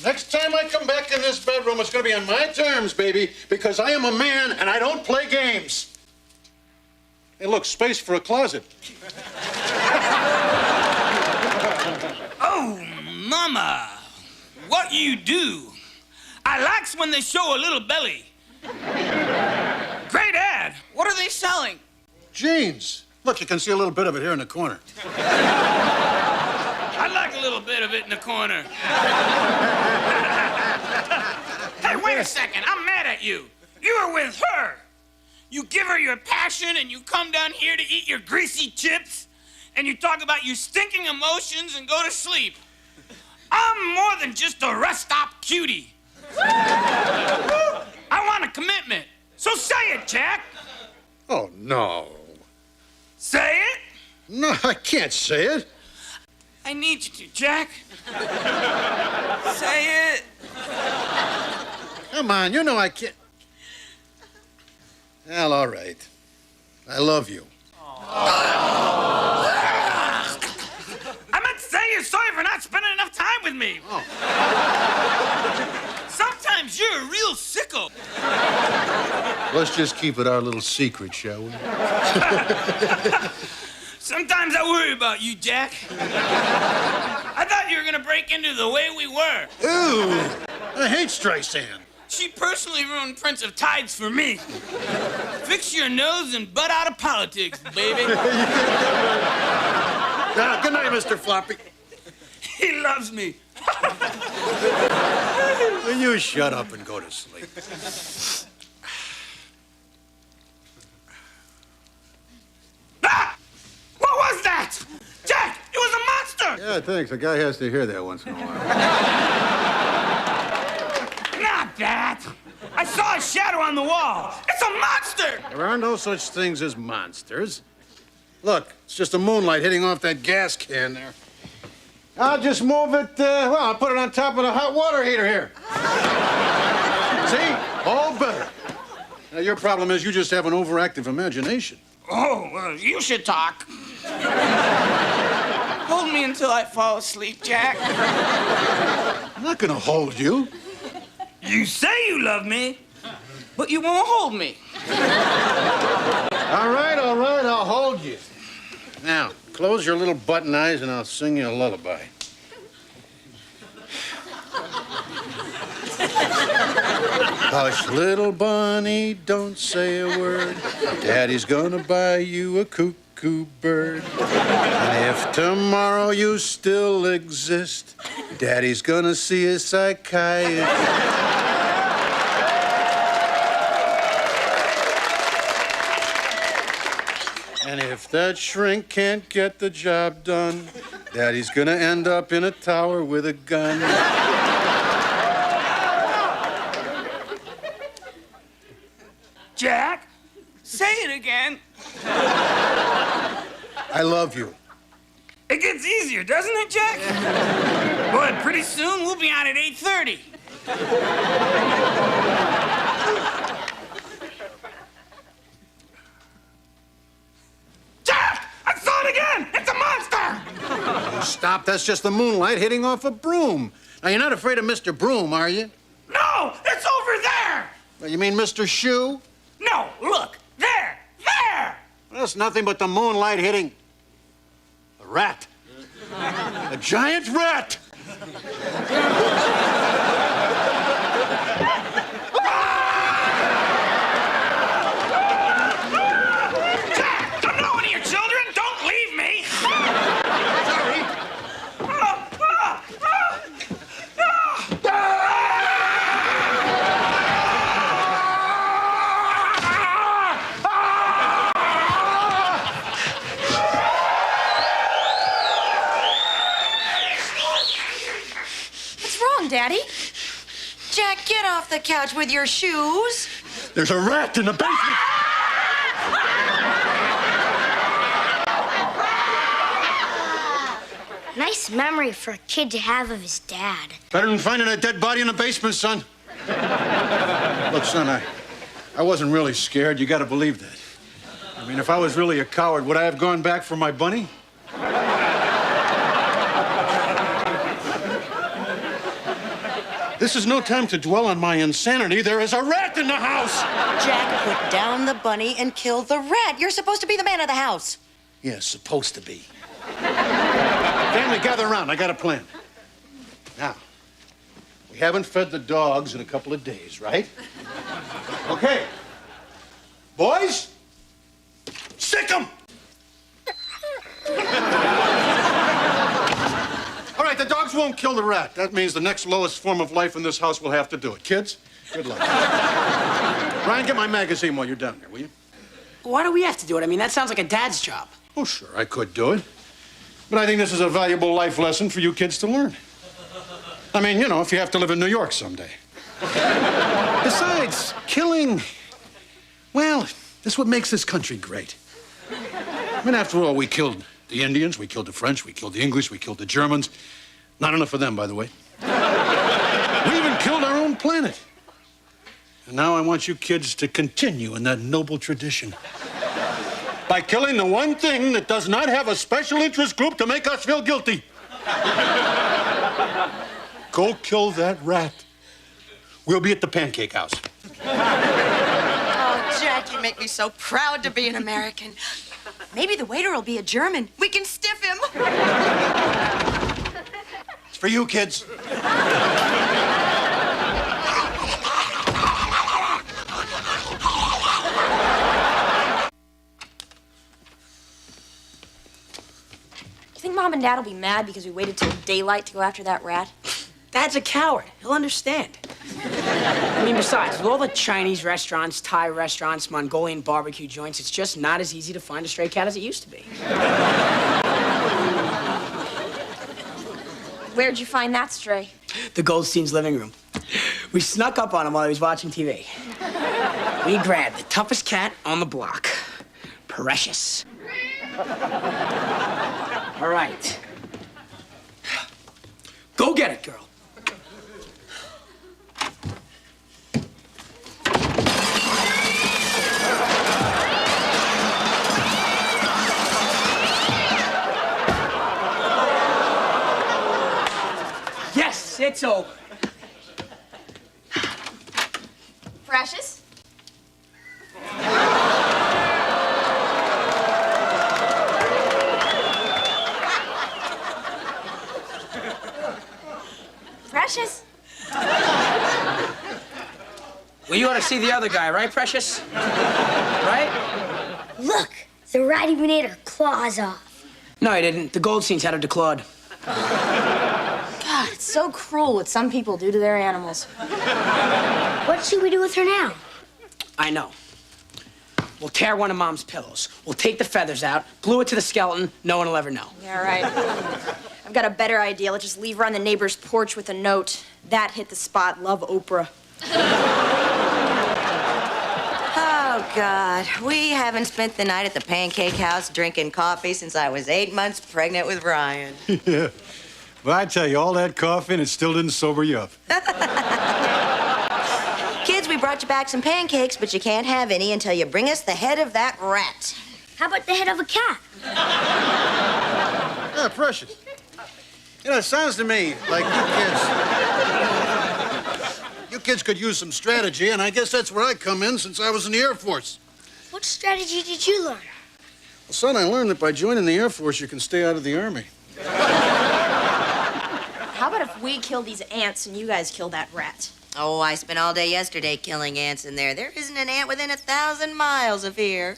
Next time I come back in this bedroom, it's going to be on my terms, baby, because I am a man and I don't play games. Hey, look, space for a closet. Oh, mama, what you do? I likes when they show a little belly. Great ad. What are they selling? Jeans. Look, you can see a little bit of it here in the corner. I'd like a little bit of it in the corner. Hey, wait a second. I'm mad at you. You were with her. You give her your passion and you come down here to eat your greasy chips and you talk about your stinking emotions and go to sleep. I'm more than just a rest stop cutie. I want a commitment. So say it, Jack. Oh, no. Say it? No, I can't say it. I need you to, Jack. Say it. Come on, you know I can't. Well, all right. I love you. I meant to say you're sorry for not spending enough time with me. Oh. Sometimes you're a real sicko. Let's just keep it our little secret, shall we? Sometimes I worry about you, Jack. I thought you were gonna break into the way we were. Ooh, I hate Streisand. She personally ruined Prince of Tides for me. Fix your nose and butt out of politics, baby. Good night, Mr. Floppy. He loves me. Will you shut up and go to sleep? Ah! What was that? Jack, it was a monster! Yeah, thanks. A guy has to hear that once in a while. Not that. I saw a shadow on the wall. It's a monster! There are no such things as monsters. Look, it's just the moonlight hitting off that gas can there. I'll just move it, I'll put it on top of the hot water heater here. See? All better. Now, your problem is you just have an overactive imagination. Oh, well, you should talk. Hold me until I fall asleep, Jack. I'm not gonna hold you. You say you love me, but you won't hold me. All right, I'll hold you. Now, close your little button eyes and I'll sing you a lullaby. Hush, little bunny, don't say a word. Daddy's gonna buy you a cuckoo bird. And if tomorrow you still exist, Daddy's gonna see a psychiatrist. And if that shrink can't get the job done, Daddy's gonna end up in a tower with a gun. Jack, say it again. I love you. It gets easier, doesn't it, Jack? Boy, pretty soon we'll be on at 8:30. Jack! I saw it again! It's a monster! Oh, stop, that's just the moonlight hitting off a broom. Now, you're not afraid of Mr. Broom, are you? No! It's over there! You mean Mr. Shoe? No, look! There! There! That's nothing but the moonlight hitting a rat. A giant rat! Jack! I'm not one of your children! Don't leave me! Sorry. What's wrong, Daddy? Jack, get off the couch with your shoes. There's a rat in the basement. Nice memory for a kid to have of his dad. Better than finding a dead body in the basement, son. Look, son, I wasn't really scared. You gotta believe that. I mean, if I was really a coward, would I have gone back for my bunny? This is no time to dwell on my insanity. There is a rat in the house! Jack, put down the bunny and kill the rat. You're supposed to be the man of the house. Yeah, supposed to be. Family, gather around. I got a plan. Now, we haven't fed the dogs in a couple of days, right? Okay. Boys, Sitcom! All right, the dogs won't kill the rat. That means the next lowest form of life in this house will have to do it. Kids, good luck. Ryan, get my magazine while you're down there, will you? Why do we have to do it? I mean, that sounds like a dad's job. Oh, sure, I could do it. But I think this is a valuable life lesson for you kids to learn. I mean, you know, if you have to live in New York someday. Besides, killing, well, this is what makes this country great. I mean, after all, we killed the Indians, we killed the French, we killed the English, we killed the Germans. Not enough of them, by the way. We even killed our own planet. And now I want you kids to continue in that noble tradition by killing the one thing that does not have a special interest group to make us feel guilty. Go kill that rat. We'll be at the pancake house. Oh, Jack, you make me so proud to be an American. Maybe the waiter will be a German. We can stiff him. It's for you, kids. You think Mom and Dad will be mad because we waited till daylight to go after that rat? Dad's a coward. He'll understand. I mean, besides, with all the Chinese restaurants, Thai restaurants, Mongolian barbecue joints, it's just not as easy to find a stray cat as it used to be. Where'd you find that stray? The Goldstein's living room. We snuck up on him while he was watching TV. We grabbed the toughest cat on the block. Precious. All right. Go get it, girl. Yes, it's over. Precious? Precious? Well, you ought to see the other guy, right, Precious? Right? Look, the rat even ate her claws off. No, he didn't. The Goldsteins had her declawed. God, it's so cruel what some people do to their animals. What should we do with her now? I know. We'll tear one of Mom's pillows. We'll take the feathers out, glue it to the skeleton. No one will ever know. Yeah, right. I've got a better idea. Let's just leave her on the neighbor's porch with a note. That hit the spot. Love, Oprah. Oh, God. We haven't spent the night at the pancake house drinking coffee since I was 8 months pregnant with Ryan. Yeah. Well, I tell you, all that coffee and it still didn't sober you up. Kids, we brought you back some pancakes, but you can't have any until you bring us the head of that rat. How about the head of a cat? Yeah, Precious. You know, it sounds to me like you kids could use some strategy, and I guess that's where I come in since I was in the Air Force. What strategy did you learn? Well, son, I learned that by joining the Air Force, you can stay out of the Army. How about if we kill these ants and you guys kill that rat? Oh, I spent all day yesterday killing ants in there. There isn't an ant within 1,000 miles of here.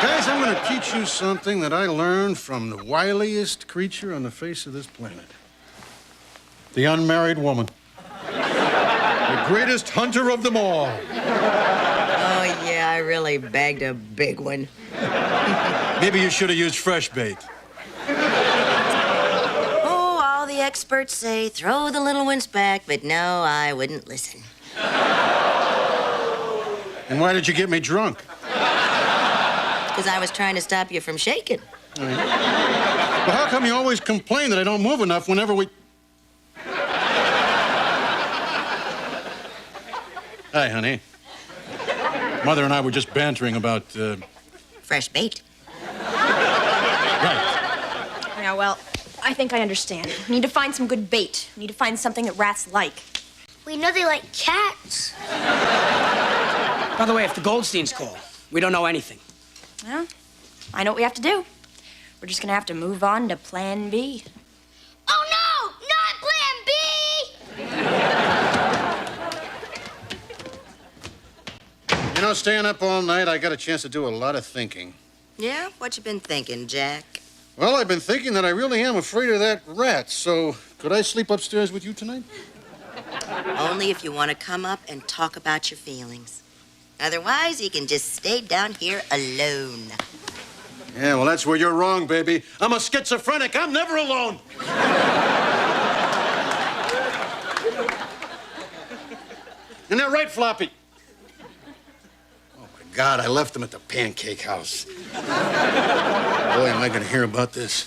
Guys, I'm going to teach you something that I learned from the wiliest creature on the face of this planet. The unmarried woman. The greatest hunter of them all. Oh, yeah, I really bagged a big one. Maybe you should have used fresh bait. Oh, all the experts say throw the little ones back, but no, I wouldn't listen. And why did you get me drunk? Because I was trying to stop you from shaking. Well, how come you always complain that I don't move enough whenever we... Hi, honey. Mother and I were just bantering about, Fresh bait. Right. Yeah, well, I think I understand. We need to find some good bait. We need to find something that rats like. We know they like cats. By the way, if the Goldsteins call, we don't know anything. Well, I know what we have to do. We're just gonna have to move on to Plan B. Oh no, not Plan B! You know, staying up all night, I got a chance to do a lot of thinking. Yeah? What you been thinking, Jack? Well, I've been thinking that I really am afraid of that rat, so could I sleep upstairs with you tonight? Only if you want to come up and talk about your feelings. Otherwise, you can just stay down here alone. Yeah, well, that's where you're wrong, baby. I'm a schizophrenic. I'm never alone. Isn't that right, Floppy? Oh, my God, I left him at the pancake house. Boy, am I going to hear about this.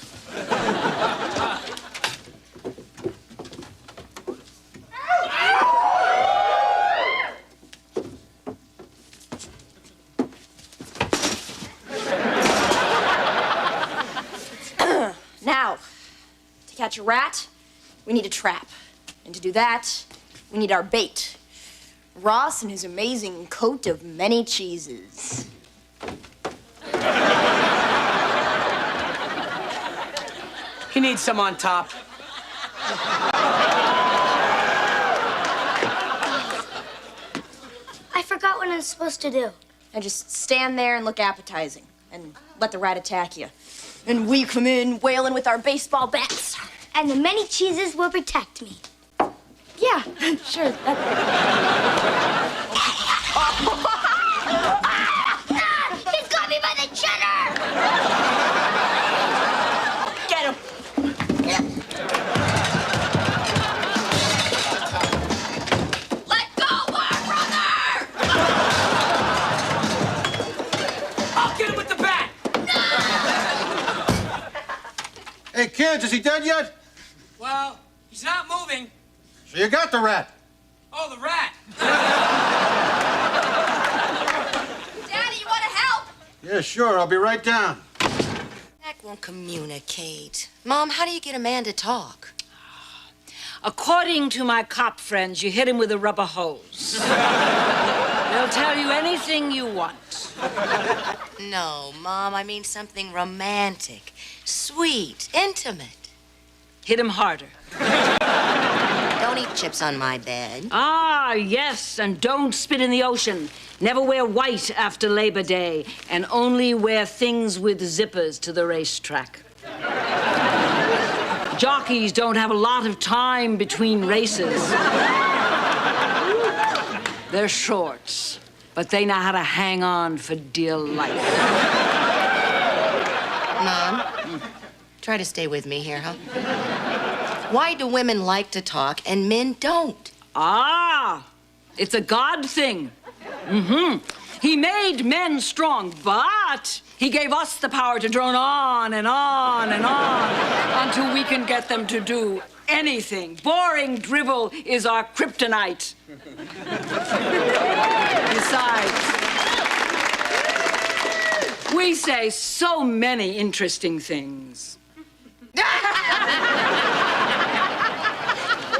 Now, to catch a rat, we need a trap. And to do that, we need our bait. Ross and his amazing coat of many cheeses. He needs some on top. I forgot what I'm supposed to do. And just stand there and look appetizing. And let the rat attack you. And we come in wailing with our baseball bats. And the many cheeses will protect me. Yeah, sure. He's got me by the cheddar! Get him. Let go, War Brother! I'll get him with the bat! Hey, kids, is he dead yet? Well, he's not moving. So you got the rat. Oh, the rat. Daddy, you want to help? Yeah, sure. I'll be right down. Jack won't communicate. Mom, how do you get a man to talk? According to my cop friends, you hit him with a rubber hose. They'll tell you anything you want. No, Mom, I mean something romantic, sweet, intimate. Hit him harder. Don't eat chips on my bed. Ah, yes, and don't spit in the ocean. Never wear white after Labor Day, and only wear things with zippers to the racetrack. Jockeys don't have a lot of time between races. They're short, but they know how to hang on for dear life. Mom, try to stay with me here, huh? Why do women like to talk and men don't? Ah, it's a God thing. He made men strong, but he gave us the power to drone on and on and on until we can get them to do anything. Boring drivel is our kryptonite. Besides, we say so many interesting things.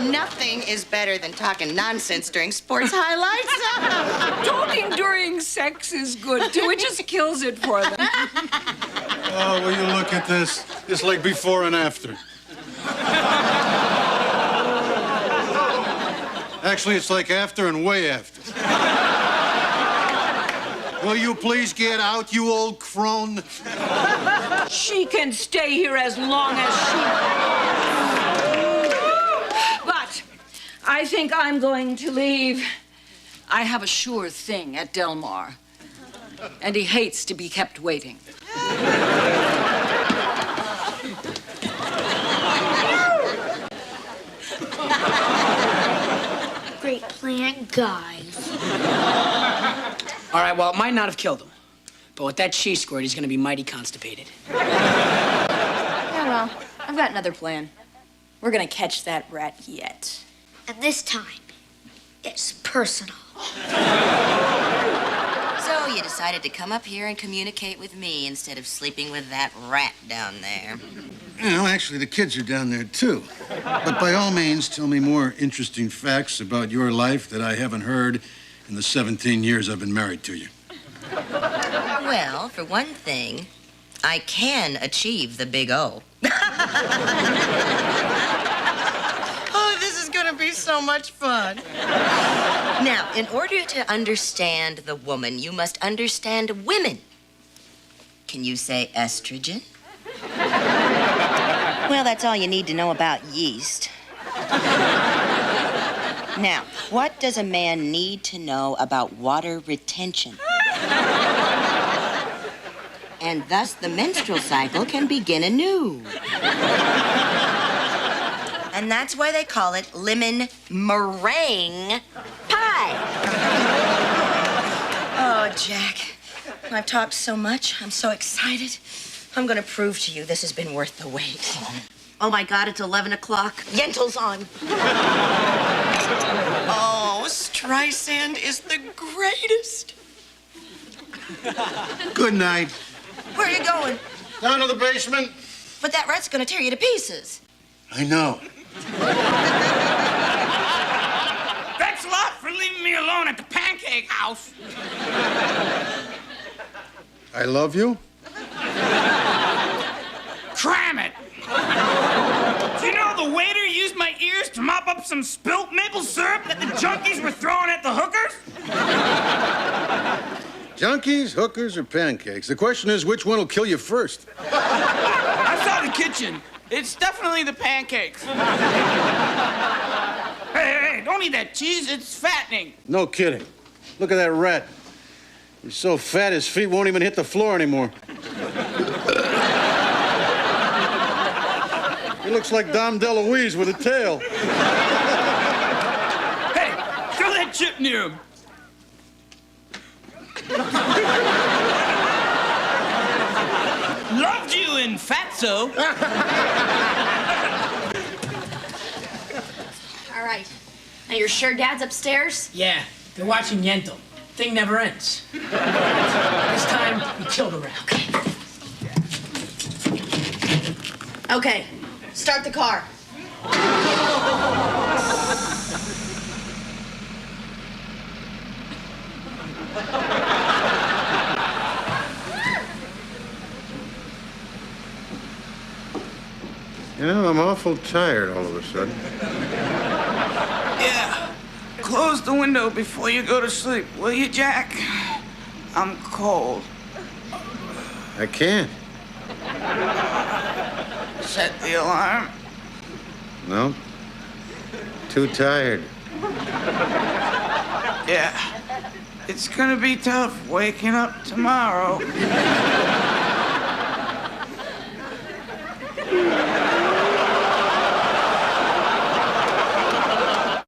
Nothing is better than talking nonsense during sports highlights. Talking during sex is good, too. It just kills it for them. Oh, will you look at this? It's like before and after. Actually, it's like after and way after. Will you please get out, you old crone? She can stay here as long as she... But I think I'm going to leave. I have a sure thing at Del Mar, and he hates to be kept waiting. Great plan, guys. All right, well, it might not have killed him. But with that cheese squirt, he's gonna be mighty constipated. Yeah, well, I've got another plan. We're gonna catch that rat yet. And this time, it's personal. So you decided to come up here and communicate with me instead of sleeping with that rat down there. Well, actually, the kids are down there, too. But by all means, tell me more interesting facts about your life that I haven't heard in the 17 years I've been married to you. Well, for one thing, I can achieve the big O. Oh, this is gonna be so much fun. Now, in order to understand the woman, you must understand women. Can you say estrogen? Well, that's all you need to know about yeast. Now, what does a man need to know about water retention? And thus the menstrual cycle can begin anew. And that's why they call it lemon meringue pie. Oh, Jack, I've talked so much. I'm so excited. I'm gonna prove to you this has been worth the wait. Oh my God, it's 11 o'clock. Yentl's on. Oh, Streisand is the greatest. Good night. Where are you going? Down to the basement. But that rat's gonna tear you to pieces. I know. Thanks a lot for leaving me alone at the pancake house. I love you? Cram it! Do you know the waiter used my ears to mop up some spilt maple syrup that the junkies were throwing at the hookers? Junkies, hookers, or pancakes? The question is, which one will kill you first? I saw the kitchen. It's definitely the pancakes. Hey, don't eat that cheese. It's fattening. No kidding. Look at that rat. He's so fat his feet won't even hit the floor anymore. He looks like Dom DeLuise with a tail. Hey, throw that chip near him. Loved you in Fatso. All right. Now you're sure Dad's upstairs? Yeah, they're watching Yentl. Thing never ends. This time, we killed a rat. Okay, start the car. You know, I'm awful tired all of a sudden. Yeah. Close the window before you go to sleep, will you, Jack? I'm cold. I can't. Set the alarm. No. Too tired. Yeah. It's gonna be tough waking up tomorrow.